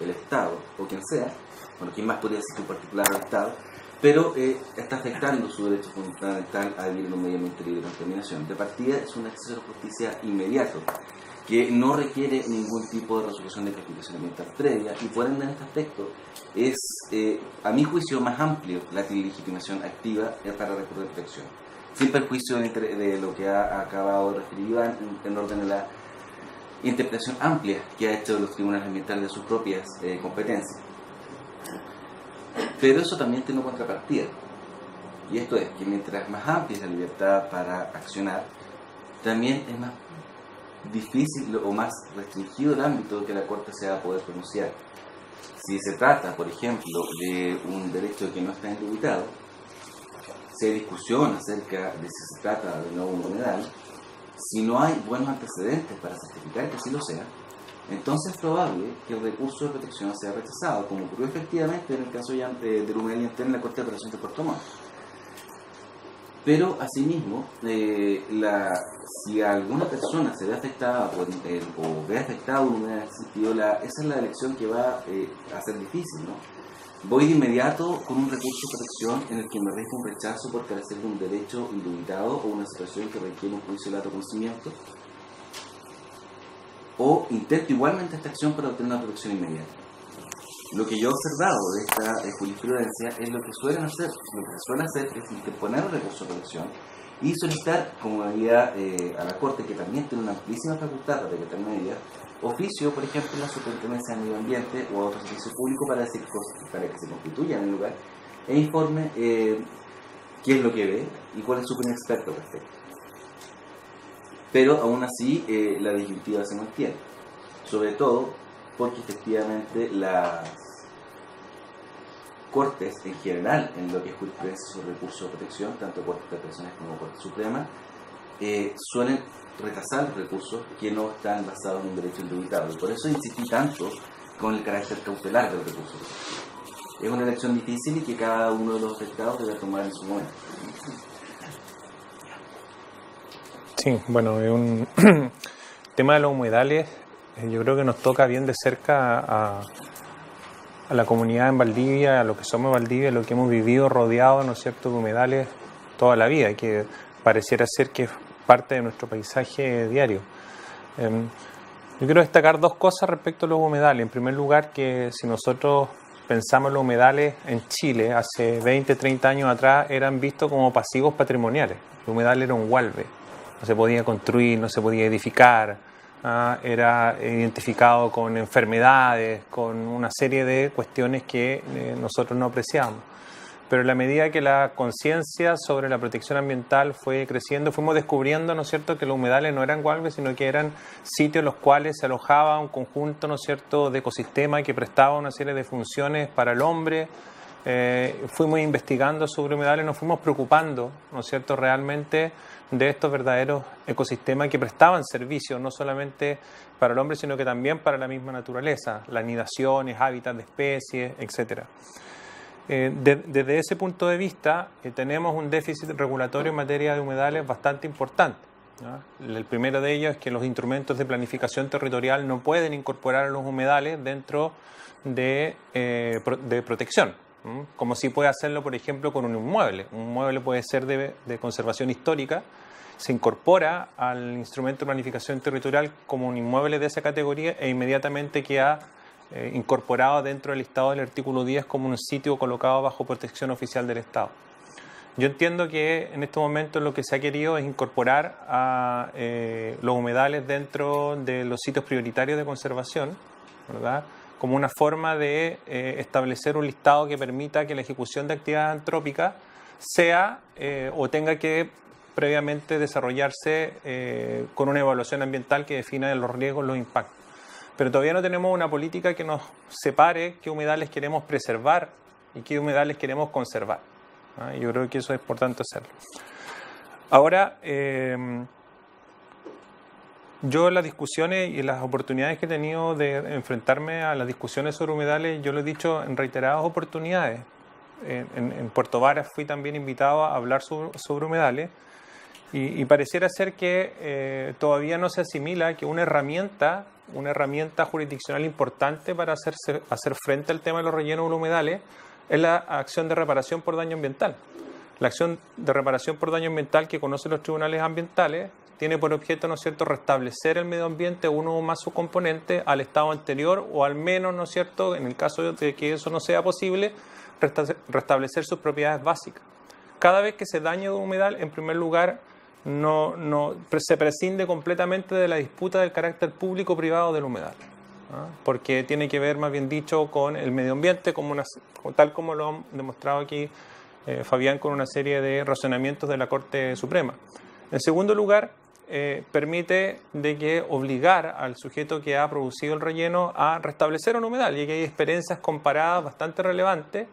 el Estado o quien sea, bueno, ¿quién más podría decir que un particular o el Estado? Pero está afectando su derecho fundamental a vivir en un medio ambiente libre de contaminación. De partida es un acceso a la justicia inmediato, que no requiere ningún tipo de resolución de calificación ambiental previa y por ende en este aspecto es, a mi juicio, más amplio la legitimación activa para recurrir de protección, sin perjuicio de lo que ha acabado de referir Iván en orden a la interpretación amplia que ha hecho de los tribunales ambientales de sus propias competencias. Pero eso también tiene una contrapartida, y esto es que mientras más amplia es la libertad para accionar, también es más difícil o más restringido el ámbito que la Corte se va a poder pronunciar. Si se trata, por ejemplo, de un derecho que no está indubitado, si hay discusión acerca de si se trata de no un humedal, si no hay buenos antecedentes para certificar que así lo sea, entonces es probable que el recurso de protección sea rechazado, como ocurrió efectivamente en el caso del humedal Yantén en la Corte de Apelación de Puerto Montt. Pero asimismo, si alguna persona se ve afectada o ve afectado un humedal en ese sentido, esa es la elección que va a ser difícil, ¿no? Voy de inmediato con un recurso de protección en el que me arriesgo un rechazo por carecer de un derecho indubitado o una situación que requiere un juicio de alto conocimiento, o intento igualmente esta acción para obtener una protección inmediata. Lo que yo he observado de esta jurisprudencia es lo que suele hacer es interponer un recurso de protección y solicitar, como medida a la Corte, que también tiene una amplísima facultad para decretar medidas, oficio, por ejemplo, la Superintendencia del Medio Ambiente o a otro servicio público para que se constituya en el lugar e informe qué es lo que ve y cuál es su opinión experta al respecto. Pero aún así la disyuntiva se mantiene, sobre todo porque efectivamente las Cortes en general, en lo que es jurisprudencia sobre recursos de protección, tanto Cortes de Apelaciones como Corte Suprema, suelen rechazar los recursos que no están basados en un derecho indubitable. Por eso insistí tanto con el carácter cautelar de los recursos. Es una elección difícil y que cada uno de los afectados debe tomar en su momento. Sí, bueno, es un tema de los humedales. Yo creo que nos toca bien de cerca a la comunidad en Valdivia, a lo que somos Valdivia, a lo que hemos vivido rodeado, ¿no es cierto?, de humedales toda la vida, que pareciera ser que es parte de nuestro paisaje diario. Yo quiero destacar dos cosas respecto a los humedales. En primer lugar, que si nosotros pensamos en los humedales en Chile, hace 20, 30 años atrás, eran vistos como pasivos patrimoniales. El humedal era un hualve, no se podía construir, no se podía edificar, era identificado con enfermedades, con una serie de cuestiones que nosotros no apreciamos. Pero en la medida que la conciencia sobre la protección ambiental fue creciendo, fuimos descubriendo, ¿no es cierto?, que los humedales no eran hualves, sino que eran sitios en los cuales se alojaba un conjunto, ¿no es cierto?, de ecosistemas que prestaba una serie de funciones para el hombre. Fuimos investigando sobre humedales, nos fuimos preocupando, ¿no es cierto?, realmente de estos verdaderos ecosistemas que prestaban servicios no solamente para el hombre, sino que también para la misma naturaleza, las nidaciones, hábitats de especies, etcétera. Desde ese punto de vista, tenemos un déficit regulatorio en materia de humedales bastante importante, ¿no? El primero de ellos es que los instrumentos de planificación territorial no pueden incorporar a los humedales dentro de protección, ¿no? Como sí puede hacerlo, por ejemplo, con un inmueble. Un inmueble puede ser de conservación histórica, se incorpora al instrumento de planificación territorial como un inmueble de esa categoría e inmediatamente queda incorporado dentro del listado del artículo 10 como un sitio colocado bajo protección oficial del Estado. Yo entiendo que en estos momentos lo que se ha querido es incorporar a los humedales dentro de los sitios prioritarios de conservación, ¿verdad?, como una forma de establecer un listado que permita que la ejecución de actividades antrópicas sea o tenga que previamente desarrollarse con una evaluación ambiental que defina los riesgos, los impactos. Pero todavía no tenemos una política que nos separe qué humedales queremos preservar y qué humedales queremos conservar. Yo creo que eso es importante hacerlo. Ahora, yo las discusiones y las oportunidades que he tenido de enfrentarme a las discusiones sobre humedales, yo lo he dicho en reiteradas oportunidades. En Puerto Varas fui también invitado a hablar sobre humedales y pareciera ser que todavía no se asimila que una herramienta jurisdiccional importante para hacer frente al tema de los rellenos de los humedales es la acción de reparación por daño ambiental. La acción de reparación por daño ambiental que conocen los tribunales ambientales tiene por objeto, ¿no es cierto?, restablecer el medio ambiente, uno o más sus componentes, al estado anterior, o al menos, ¿no es cierto?, en el caso de que eso no sea posible, restablecer sus propiedades básicas. Cada vez que se daña un humedal, en primer lugar, se prescinde completamente de la disputa del carácter público o privado del humedal, ¿no?, porque tiene que ver, más bien dicho, con el medio ambiente, tal como lo han demostrado aquí Fabián con una serie de razonamientos de la Corte Suprema. En segundo lugar, permite de que obligar al sujeto que ha producido el relleno a restablecer un humedal, y que hay experiencias comparadas bastante relevantes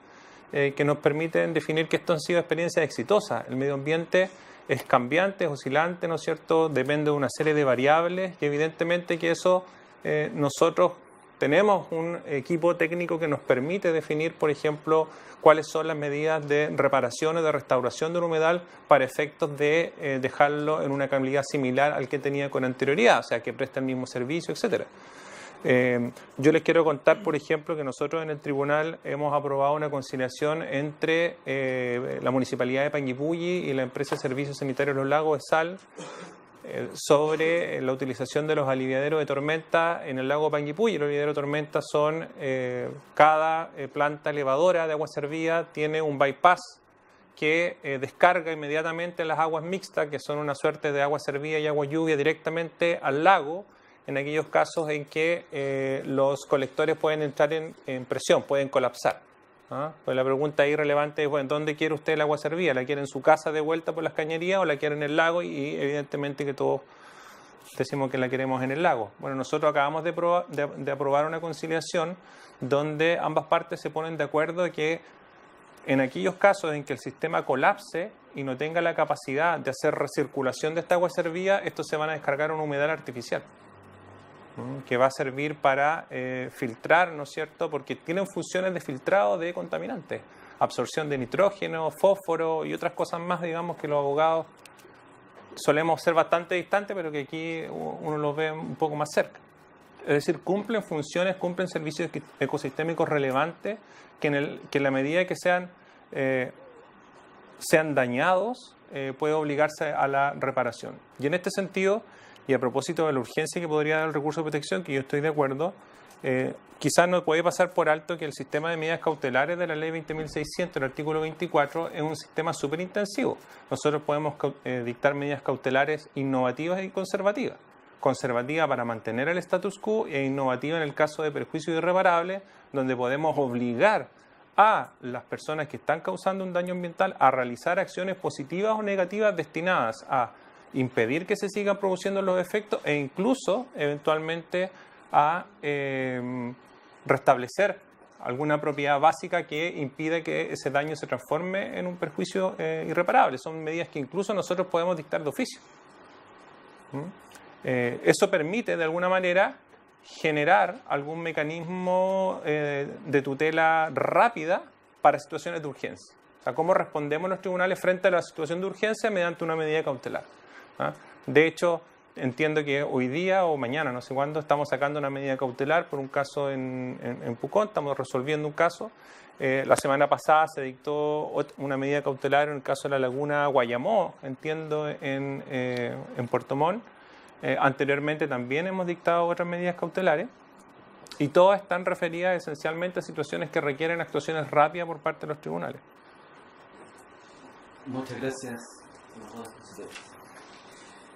que nos permiten definir que esto han sido experiencias exitosas. El medio ambiente es cambiante, es oscilante, ¿no es cierto?, depende de una serie de variables, y evidentemente que eso nosotros tenemos un equipo técnico que nos permite definir, por ejemplo, cuáles son las medidas de reparación o de restauración del humedal para efectos de dejarlo en una calidad similar al que tenía con anterioridad, o sea, que presta el mismo servicio, etcétera. Yo les quiero contar, por ejemplo, que nosotros en el tribunal hemos aprobado una conciliación entre la Municipalidad de Panguipulli y la empresa de servicios sanitarios Los Lagos, ESAL, sobre la utilización de los aliviaderos de tormenta en el lago Panguipulli. Los aliviaderos de tormenta son, cada planta elevadora de agua servida tiene un bypass que descarga inmediatamente las aguas mixtas, que son una suerte de agua servida y agua lluvia, directamente al lago, en aquellos casos en que los colectores pueden entrar en presión, pueden colapsar. Pues la pregunta ahí relevante es, bueno, ¿dónde quiere usted el agua servida? ¿La quiere en su casa de vuelta por las cañerías o la quiere en el lago? Y evidentemente que todos decimos que la queremos en el lago. Bueno, nosotros acabamos de aprobar una conciliación donde ambas partes se ponen de acuerdo de que en aquellos casos en que el sistema colapse y no tenga la capacidad de hacer recirculación de esta agua servida, estos se van a descargar a un humedal artificial que va a servir para filtrar, ¿no es cierto?, porque tienen funciones de filtrado de contaminantes, absorción de nitrógeno, fósforo y otras cosas más, digamos, que los abogados solemos ser bastante distantes, pero que aquí uno los ve un poco más cerca. Es decir, cumplen funciones, cumplen servicios ecosistémicos relevantes que en la medida que sean dañados puede obligarse a la reparación. Y en este sentido, Y a propósito de la urgencia que podría dar el recurso de protección, que yo estoy de acuerdo, quizás no puede pasar por alto que el sistema de medidas cautelares de la ley 20.600, el artículo 24, es un sistema súper intensivo. Nosotros podemos dictar medidas cautelares innovativas y conservativas. Conservativa para mantener el status quo e innovativa en el caso de perjuicio irreparable, donde podemos obligar a las personas que están causando un daño ambiental a realizar acciones positivas o negativas destinadas a impedir que se sigan produciendo los efectos e incluso, eventualmente, a restablecer alguna propiedad básica que impide que ese daño se transforme en un perjuicio irreparable. Son medidas que incluso nosotros podemos dictar de oficio. Eso permite, de alguna manera, generar algún mecanismo de tutela rápida para situaciones de urgencia. O sea, ¿cómo respondemos los tribunales frente a la situación de urgencia? Mediante una medida cautelar. De hecho, entiendo que hoy día o mañana, no sé cuándo, estamos sacando una medida cautelar por un caso en Pucón, estamos resolviendo un caso. La semana pasada se dictó una medida cautelar en el caso de la laguna Guayamó, entiendo, en Puerto Montt. Anteriormente también hemos dictado otras medidas cautelares y todas están referidas esencialmente a situaciones que requieren actuaciones rápidas por parte de los tribunales. Muchas gracias.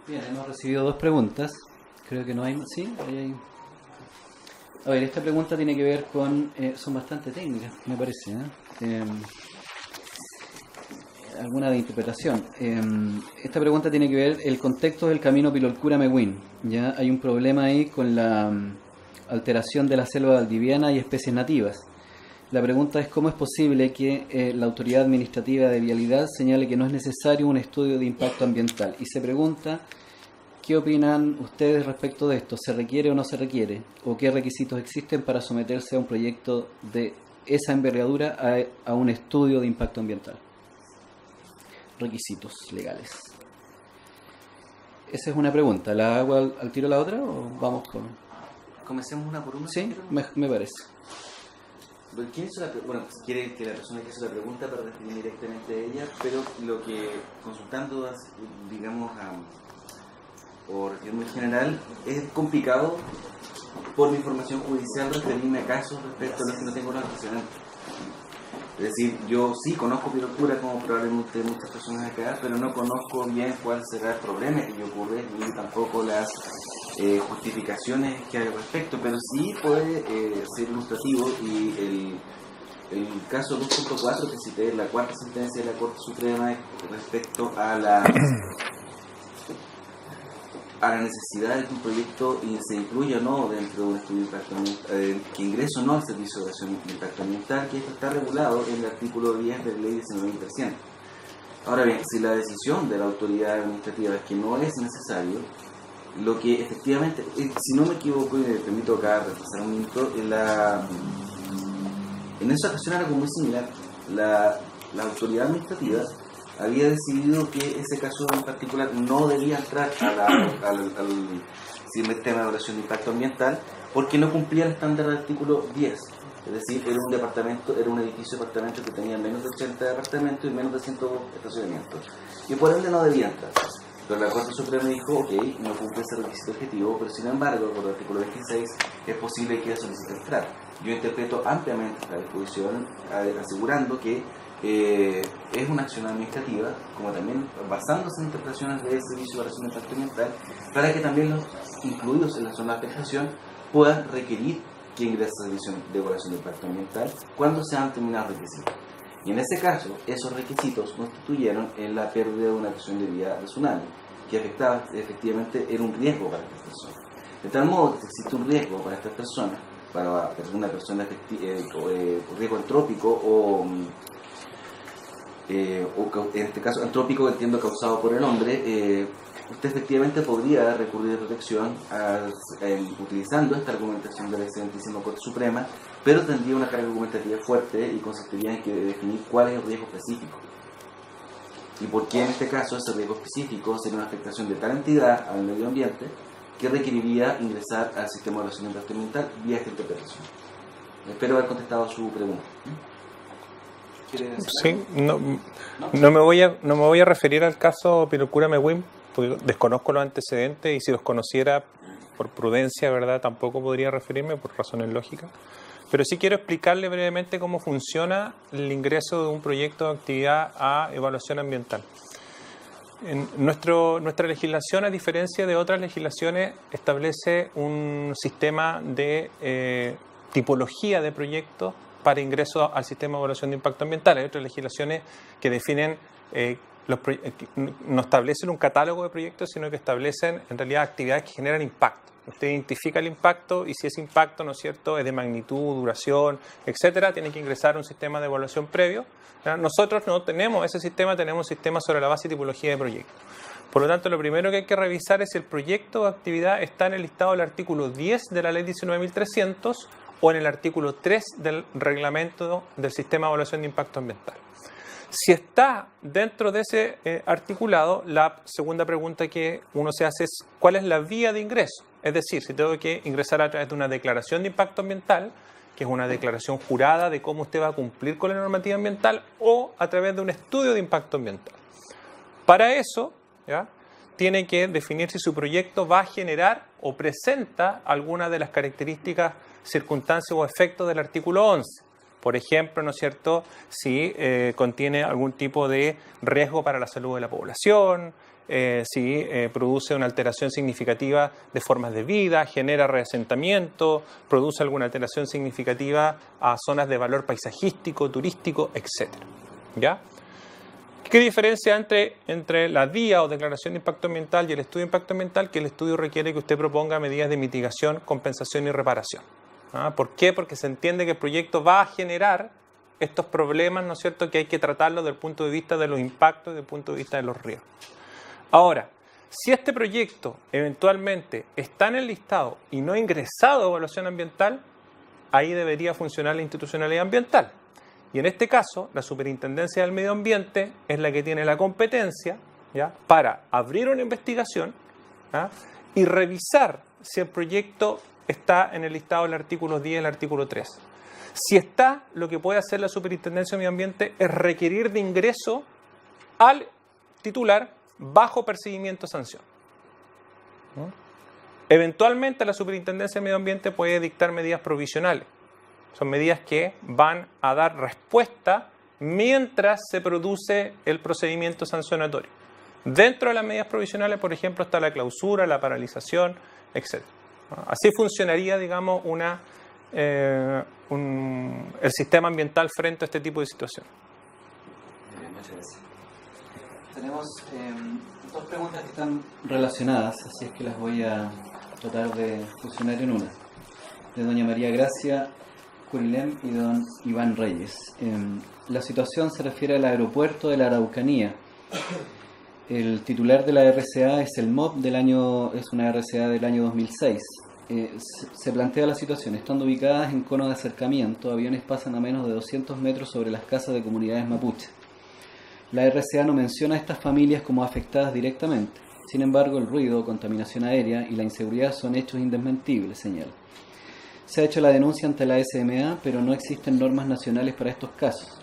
Bien, hemos recibido 2 preguntas. Creo que no hay más. ¿Sí? Ahí hay. A ver, esta pregunta tiene que ver con... son bastante técnicas, me parece. Alguna de interpretación. Esta pregunta tiene que ver el contexto del camino Pilolcura-Mehuín. Ya hay un problema ahí con la alteración de la selva valdiviana y especies nativas. La pregunta es cómo es posible que la autoridad administrativa de vialidad señale que no es necesario un estudio de impacto ambiental. Y se pregunta, ¿qué opinan ustedes respecto de esto? ¿Se requiere o no se requiere? ¿O qué requisitos existen para someterse a un proyecto de esa envergadura a un estudio de impacto ambiental? Requisitos legales. Esa es una pregunta. ¿La hago al tiro la otra o vamos con...? Comencemos una por una. Sí, me parece. ¿Quién hizo bueno, quiere que la persona que hizo la pregunta para responder directamente a ella, pero lo que, consultando, digamos, por muy general, es complicado por mi información judicial referirme a casos respecto a los que no tengo los antecedentes. Es decir, yo sí conozco Pilolcura como probablemente muchas personas acá, pero no conozco bien cuál será el problema que ocurre ni tampoco las justificaciones que hay al respecto, pero sí puede ser ilustrativo y el caso 2.4 que cité, la cuarta sentencia de la Corte Suprema respecto a la necesidad de que un proyecto se incluya o no dentro de un estudio de impacto ambiental, que ingrese o no al servicio de evaluación de impacto ambiental, que esto está regulado en el artículo 10 de la ley 19.300. Ahora bien, si la decisión de la autoridad administrativa es que no es necesario, lo que efectivamente, si no me equivoco y me permito acá repasar un minuto, en esa ocasión era algo muy similar. La autoridad administrativa había decidido que ese caso en particular no debía entrar al sistema de evaluación de impacto ambiental porque no cumplía el estándar del artículo 10. Es decir, era un edificio de apartamentos que tenía menos de 80 departamentos y menos de 100 estacionamientos. Y por ende no debía entrar. Pero la Corte Suprema dijo, ok, no cumple ese requisito objetivo, pero sin embargo, por el artículo 26, es posible que solicite entrar. Yo interpreto ampliamente esta disposición, asegurando que es una acción administrativa, como también basándose en interpretaciones del Servicio de Evaluación de Impacto Ambiental, para que también los incluidos en la zona de afectación puedan requerir que ingrese a la Servicio de Evaluación de Impacto Ambiental cuando se han terminado los requisitos. Y en ese caso, esos requisitos constituyeron en la pérdida de una acción de vía de tsunami, que afectaba, efectivamente era un riesgo para estas personas. De tal modo que existe un riesgo para estas personas, para una persona riesgo antrópico o en este caso antrópico, entiendo causado por el hombre, usted efectivamente podría recurrir de protección utilizando esta argumentación de la excelentísima Corte Suprema, pero tendría una carga argumentativa fuerte y consistiría en que definir cuál es el riesgo específico. Y por qué en este caso ese riesgo específico sería una afectación de tal entidad al medio ambiente que requeriría ingresar al sistema de evaluación de impacto ambiental vía esta interpretación. Espero haber contestado su pregunta. Sí, no me voy a referir al caso Pilolcura-Mehuín porque desconozco los antecedentes y si los conociera por prudencia, ¿verdad?, tampoco podría referirme por razones lógicas. Pero sí quiero explicarle brevemente cómo funciona el ingreso de un proyecto de actividad a evaluación ambiental. Nuestra legislación, a diferencia de otras legislaciones, establece un sistema de tipología de proyectos para ingreso al sistema de evaluación de impacto ambiental. Hay otras legislaciones que definen, no establecen un catálogo de proyectos, sino que establecen en realidad actividades que generan impacto. Usted identifica el impacto y si ese impacto, ¿no es cierto?, es de magnitud, duración, etcétera, tiene que ingresar a un sistema de evaluación previo. Nosotros no tenemos ese sistema, tenemos un sistema sobre la base de tipología de proyectos. Por lo tanto, lo primero que hay que revisar es si el proyecto de actividad está en el listado del artículo 10 de la ley 19.300 o en el artículo 3 del reglamento del sistema de evaluación de impacto ambiental. Si está dentro de ese articulado, la segunda pregunta que uno se hace es ¿cuál es la vía de ingreso? Es decir, si tengo que ingresar a través de una declaración de impacto ambiental, que es una declaración jurada de cómo usted va a cumplir con la normativa ambiental, o a través de un estudio de impacto ambiental. Para eso, ¿ya?, tiene que definir si su proyecto va a generar o presenta alguna de las características, circunstancias o efectos del artículo 11. Por ejemplo, ¿no es cierto?, si contiene algún tipo de riesgo para la salud de la población, si produce una alteración significativa de formas de vida, genera reasentamiento, produce alguna alteración significativa a zonas de valor paisajístico, turístico, etc. ¿Ya? ¿Qué diferencia entre la vía o declaración de impacto ambiental y el estudio de impacto ambiental? Que el estudio requiere que usted proponga medidas de mitigación, compensación y reparación. ¿Por qué? Porque se entiende que el proyecto va a generar estos problemas, ¿no es cierto?, que hay que tratarlos desde el punto de vista de los impactos y desde el punto de vista de los riesgos. Ahora, si este proyecto eventualmente está en el listado y no ha ingresado a evaluación ambiental, ahí debería funcionar la institucionalidad ambiental. Y en este caso, la Superintendencia del Medio Ambiente es la que tiene la competencia, ¿ya?, para abrir una investigación, ¿ya?, y revisar si el proyecto está en el listado del artículo 10 y el artículo 3. Si está, lo que puede hacer la Superintendencia de Medio Ambiente es requerir de ingreso al titular bajo perseguimiento de sanción. Eventualmente la Superintendencia de Medio Ambiente puede dictar medidas provisionales. Son medidas que van a dar respuesta mientras se produce el procedimiento sancionatorio. Dentro de las medidas provisionales, por ejemplo, está la clausura, la paralización, etc. Así funcionaría, digamos, el sistema ambiental frente a este tipo de situaciones. Muchas gracias. Tenemos dos preguntas que están relacionadas, así es que las voy a tratar de fusionar en una. De doña María Gracia Curilem y don Iván Reyes. La situación se refiere al aeropuerto de la Araucanía. El titular de la RCA es el MOB es una RCA del año 2006. Se plantea la situación: estando ubicadas en cono de acercamiento, aviones pasan a menos de 200 metros sobre las casas de comunidades mapuche. La RCA no menciona a estas familias como afectadas directamente. Sin embargo, el ruido, contaminación aérea y la inseguridad son hechos indesmentibles, señala. Se ha hecho la denuncia ante la SMA, pero no existen normas nacionales para estos casos.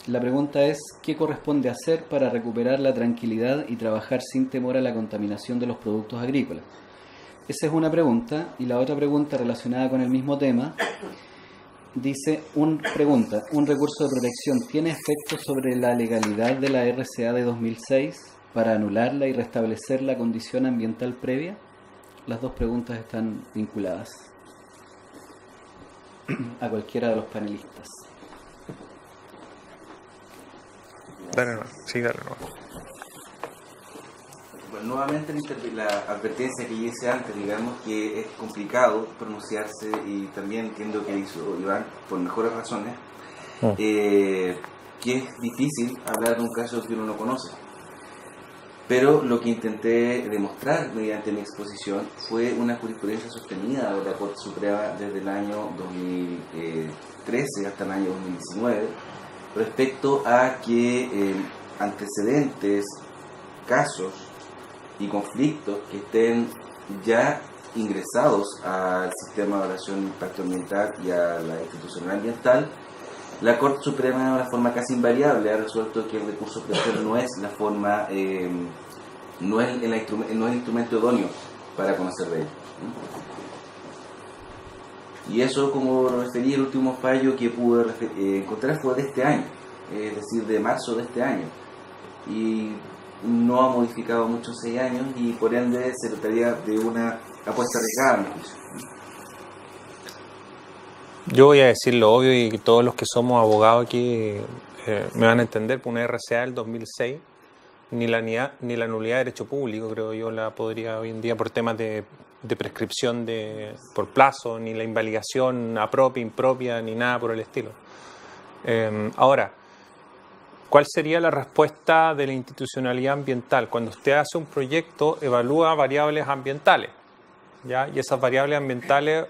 La pregunta es, ¿qué corresponde hacer para recuperar la tranquilidad y trabajar sin temor a la contaminación de los productos agrícolas? Esa es una pregunta. Y la otra pregunta relacionada con el mismo tema dice, ¿un recurso de protección tiene efecto sobre la legalidad de la RCA de 2006 para anularla y restablecer la condición ambiental previa? Las dos preguntas están vinculadas a cualquiera de los panelistas. Dale, no. Sí, dale, no. Bueno, nuevamente la advertencia que hice antes, digamos que es complicado pronunciarse, y también entiendo que hizo Iván por mejores razones, que es difícil hablar de un caso que uno no conoce. Pero lo que intenté demostrar mediante mi exposición fue una jurisprudencia sostenida de la Corte Suprema desde el año 2013 hasta el año 2019 respecto a que antecedentes, casos y conflictos que estén ya ingresados al sistema de evaluación de impacto ambiental y a la institucionalidad ambiental, la Corte Suprema de una forma casi invariable ha resuelto que el recurso previo no es la forma no es el instrumento idóneo para conocer de ello. Y eso, como referí, el último fallo que pude encontrar fue de este año, es decir, de marzo de este año. Y no ha modificado mucho en 6 años y por ende se trataría de una apuesta arriesgada, a mi juicio. Yo voy a decir lo obvio y todos los que somos abogados aquí me van a entender, por una RCA del 2006, ni la nulidad de derecho público, creo yo, la podría hoy en día por temas de prescripción por plazo, ni la invalidación apropia, impropia, ni nada por el estilo. Ahora, ¿cuál sería la respuesta de la institucionalidad ambiental? Cuando usted hace un proyecto, evalúa variables ambientales, ¿ya? Y esas variables ambientales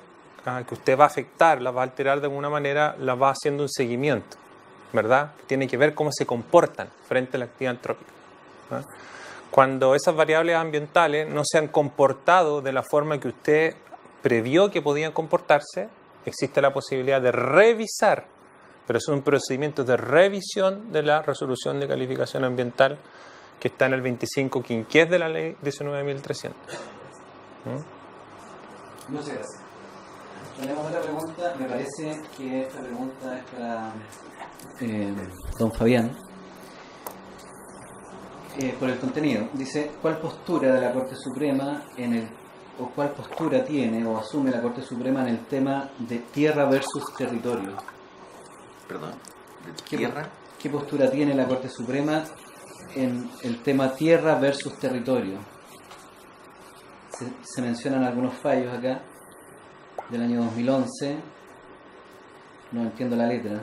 que usted va a afectar, las va a alterar de alguna manera, las va haciendo un seguimiento, ¿verdad? Tiene que ver cómo se comportan frente a la actividad antrópica, ¿ah? Cuando esas variables ambientales no se han comportado de la forma que usted previó que podían comportarse, existe la posibilidad de revisar, pero es un procedimiento de revisión de la resolución de calificación ambiental que está en el 25 quinquiés de la ley 19.300. Muchas gracias. Tenemos otra pregunta, me parece que esta pregunta es para don Fabián. Por el contenido, dice, ¿cuál postura de la Corte Suprema o cuál postura tiene o asume la Corte Suprema en el tema de tierra versus territorio? Perdón, ¿de tierra? ¿Qué postura tiene la Corte Suprema en el tema tierra versus territorio? Se mencionan algunos fallos acá del año 2011, no entiendo la letra.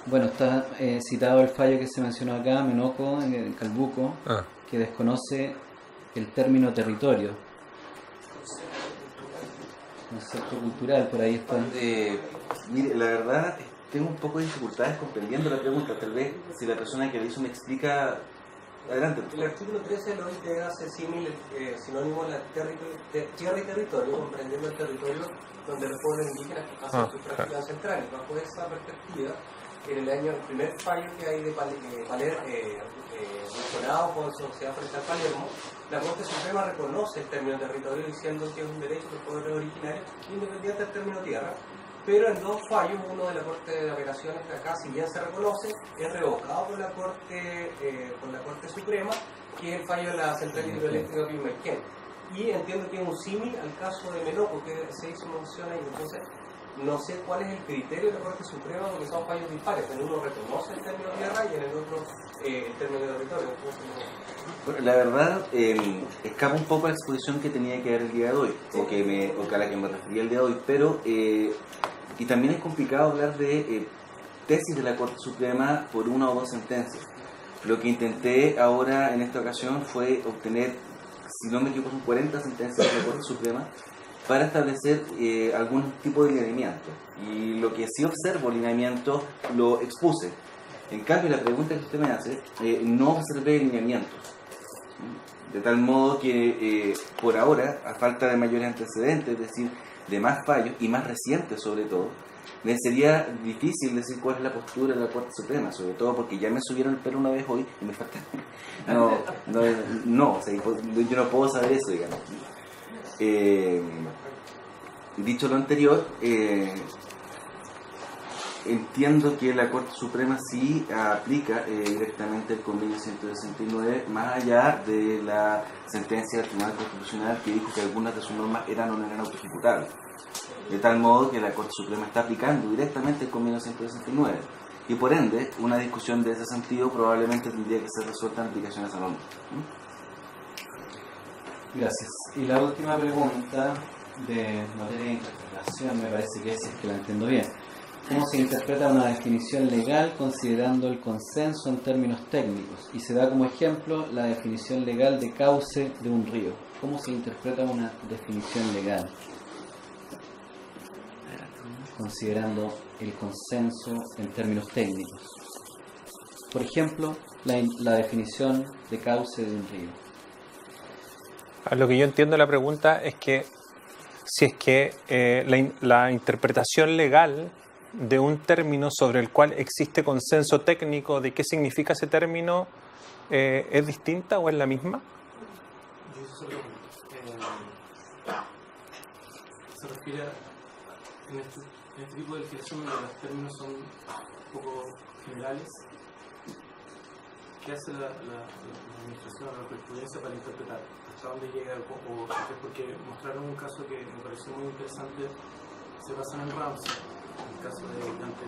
Bueno, está citado el fallo que se mencionó acá, Menoco, en Calbuco, que desconoce el término territorio. Concepto cultural, por ahí está. Mire, la verdad, tengo un poco de dificultades comprendiendo la pregunta. Tal vez, si la persona que la hizo me explica. Adelante. El artículo 13 de la OIT hace sinónimo la tierra y territorio, comprendiendo el territorio donde los pueblos indígenas hacen sus prácticas centrales. Bajo esa perspectiva, en el primer fallo que hay de Palermo, mencionado por Sociedad Forestal Palermo, la Corte Suprema reconoce el término territorio diciendo que es un derecho del pueblo originario independiente del término tierra, pero en 2 fallos, uno de la Corte de Apelaciones que acá, si bien se reconoce, es revocado por la Corte Suprema, que es el fallo de la Central Hidroeléctrica Piumaquén. Y entiendo que es un símil al caso de Menoco, que se hizo mención ahí. Entonces, no sé cuál es el criterio de la Corte Suprema, porque son fallos dispares. En uno reconoce el término tierra y en el otro el término territorio. Bueno, la verdad, escapa un poco a la exposición que tenía que dar el día de hoy, o a la que me refería el día de hoy, pero y también es complicado hablar de tesis de la Corte Suprema por 1 o 2 sentencias. Lo que intenté ahora en esta ocasión fue obtener, si no me equivoco, son 40 sentencias de la Corte Suprema para establecer algún tipo de lineamiento. Y lo que sí observo lineamiento lo expuse. En cambio, la pregunta que usted me hace, no observé lineamientos. De tal modo que por ahora, a falta de mayores antecedentes, es decir, de más fallos y más recientes sobre todo, me sería difícil decir cuál es la postura de la Corte Suprema, sobre todo porque ya me subieron el pelo una vez hoy y me falta. O sea, yo no puedo saber eso, digamos. Dicho lo anterior, entiendo que la Corte Suprema sí aplica directamente el convenio 169, más allá de la sentencia del Tribunal Constitucional que dijo que algunas de sus normas eran o no eran autoejecutables. De tal modo que la Corte Suprema está aplicando directamente el convenio 169. Y por ende, una discusión de ese sentido probablemente tendría que ser resuelta en aplicación a esa norma. Gracias. Y la última pregunta de materia de interpretación, me parece que es que la entiendo bien. ¿Cómo se interpreta una definición legal considerando el consenso en términos técnicos? Y se da como ejemplo la definición legal de cauce de un río. ¿Cómo se interpreta una definición legal considerando el consenso en términos técnicos? Por ejemplo, la definición de cauce de un río. Lo que yo entiendo de la pregunta es que si es que la interpretación legal de un término sobre el cual existe consenso técnico de qué significa ese término es distinta o es la misma? Se refiere en este tipo de legislación donde los términos son un poco generales. ¿Qué hace la administración o la jurisprudencia para interpretar? ¿Hasta dónde llega? Porque mostraron un caso que me pareció muy interesante, se basa en Ramsey, en el caso de Dante.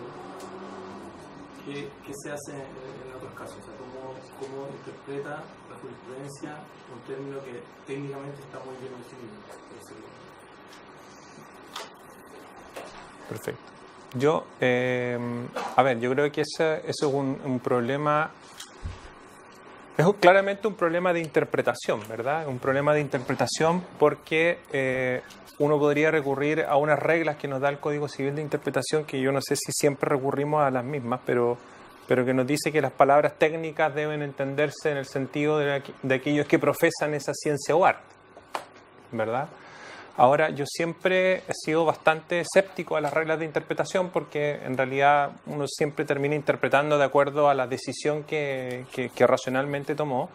¿Qué se hace en otros casos? O sea, ¿cómo interpreta la jurisprudencia un término que técnicamente está muy bien definido? Perfecto. Yo creo que eso es un problema. Es claramente un problema de interpretación, ¿verdad? Un problema de interpretación porque uno podría recurrir a unas reglas que nos da el Código Civil de Interpretación, que yo no sé si siempre recurrimos a las mismas, pero que nos dice que las palabras técnicas deben entenderse en el sentido de aquellos que profesan esa ciencia o arte, ¿verdad? Ahora, yo siempre he sido bastante escéptico a las reglas de interpretación porque en realidad uno siempre termina interpretando de acuerdo a la decisión que racionalmente tomó.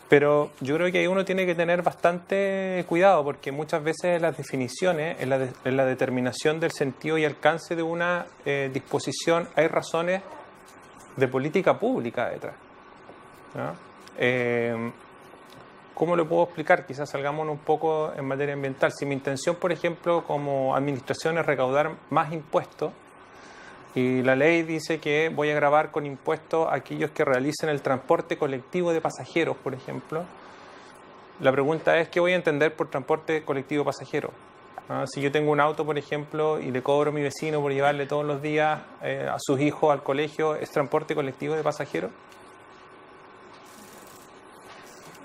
Pero yo creo que ahí uno tiene que tener bastante cuidado porque muchas veces las definiciones, en la determinación del sentido y alcance de una disposición, hay razones de política pública detrás, ¿no? ¿Cómo lo puedo explicar? Quizás salgamos un poco en materia ambiental. Si mi intención, por ejemplo, como administración es recaudar más impuestos y la ley dice que voy a gravar con impuestos a aquellos que realicen el transporte colectivo de pasajeros, por ejemplo, la pregunta es ¿qué voy a entender por transporte colectivo de pasajeros? Si yo tengo un auto, por ejemplo, y le cobro a mi vecino por llevarle todos los días a sus hijos al colegio, ¿es transporte colectivo de pasajeros?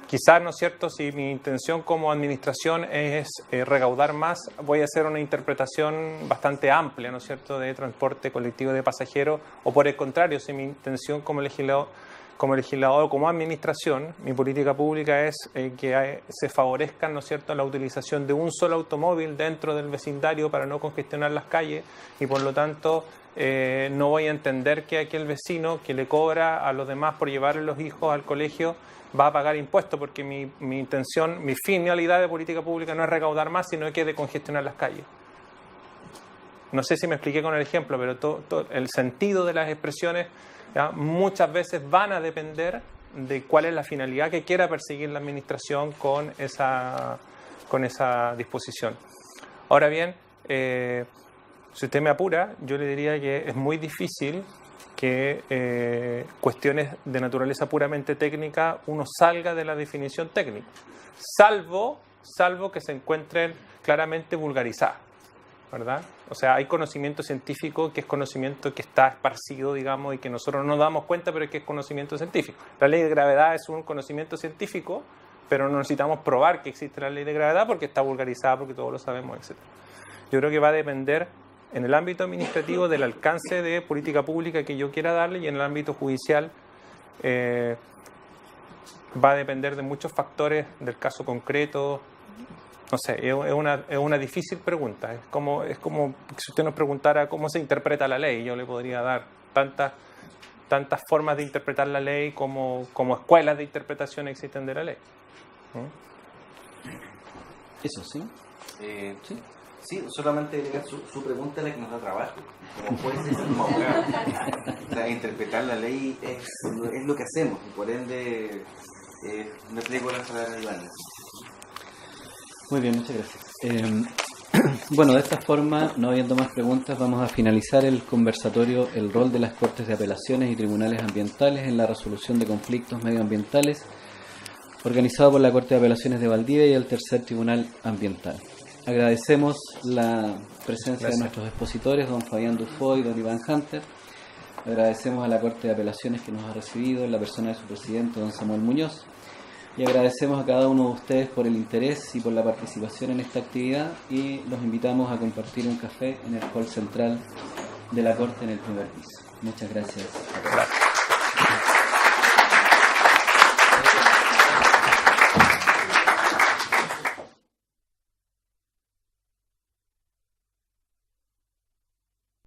Quizás, ¿no es cierto?, si mi intención como administración es recaudar más, voy a hacer una interpretación bastante amplia, ¿no es cierto?, de transporte colectivo de pasajeros, o por el contrario, si mi intención como legislador, como administración, mi política pública es que se favorezca, ¿no es cierto?, la utilización de un solo automóvil dentro del vecindario para no congestionar las calles y por lo tanto no voy a entender que aquel vecino que le cobra a los demás por llevar a los hijos al colegio va a pagar impuestos porque mi intención, mi finalidad de política pública no es recaudar más, sino que es de congestionar las calles. No sé si me expliqué con el ejemplo, pero todo el sentido de las expresiones muchas veces van a depender de cuál es la finalidad que quiera perseguir la administración con esa disposición. Ahora bien, si usted me apura, yo le diría que es muy difícil que cuestiones de naturaleza puramente técnica uno salga de la definición técnica, salvo que se encuentren claramente vulgarizadas, ¿verdad? O sea, hay conocimiento científico que es conocimiento que está esparcido, digamos, y que nosotros no nos damos cuenta, pero es que es conocimiento científico. La ley de gravedad es un conocimiento científico, pero no necesitamos probar que existe la ley de gravedad porque está vulgarizada, porque todos lo sabemos, etc. Yo creo que va a depender en el ámbito administrativo del alcance de política pública que yo quiera darle y en el ámbito judicial va a depender de muchos factores del caso concreto. No sé, es una difícil pregunta. Es como si usted nos preguntara cómo se interpreta la ley. Yo le podría dar tantas formas de interpretar la ley como escuelas de interpretación existen de la ley. Eso, ¿sí? Sí. Sí, solamente su pregunta es la que nos da trabajo. Como jueces, como abogados. O sea, interpretar la ley es lo que hacemos. Y por ende, me explico las palabras de Iván. Muy bien, muchas gracias. Bueno, de esta forma, no habiendo más preguntas, vamos a finalizar el conversatorio El rol de las Cortes de Apelaciones y Tribunales Ambientales en la resolución de conflictos medioambientales, organizado por la Corte de Apelaciones de Valdivia y el Tercer Tribunal Ambiental. Agradecemos la presencia de nuestros expositores, don Fabián Dufoy y don Iván Hunter. Agradecemos a la Corte de Apelaciones que nos ha recibido en la persona de su presidente, don Samuel Muñoz. Y agradecemos a cada uno de ustedes por el interés y por la participación en esta actividad y los invitamos a compartir un café en el hall central de la Corte en el primer piso. Muchas gracias. Gracias.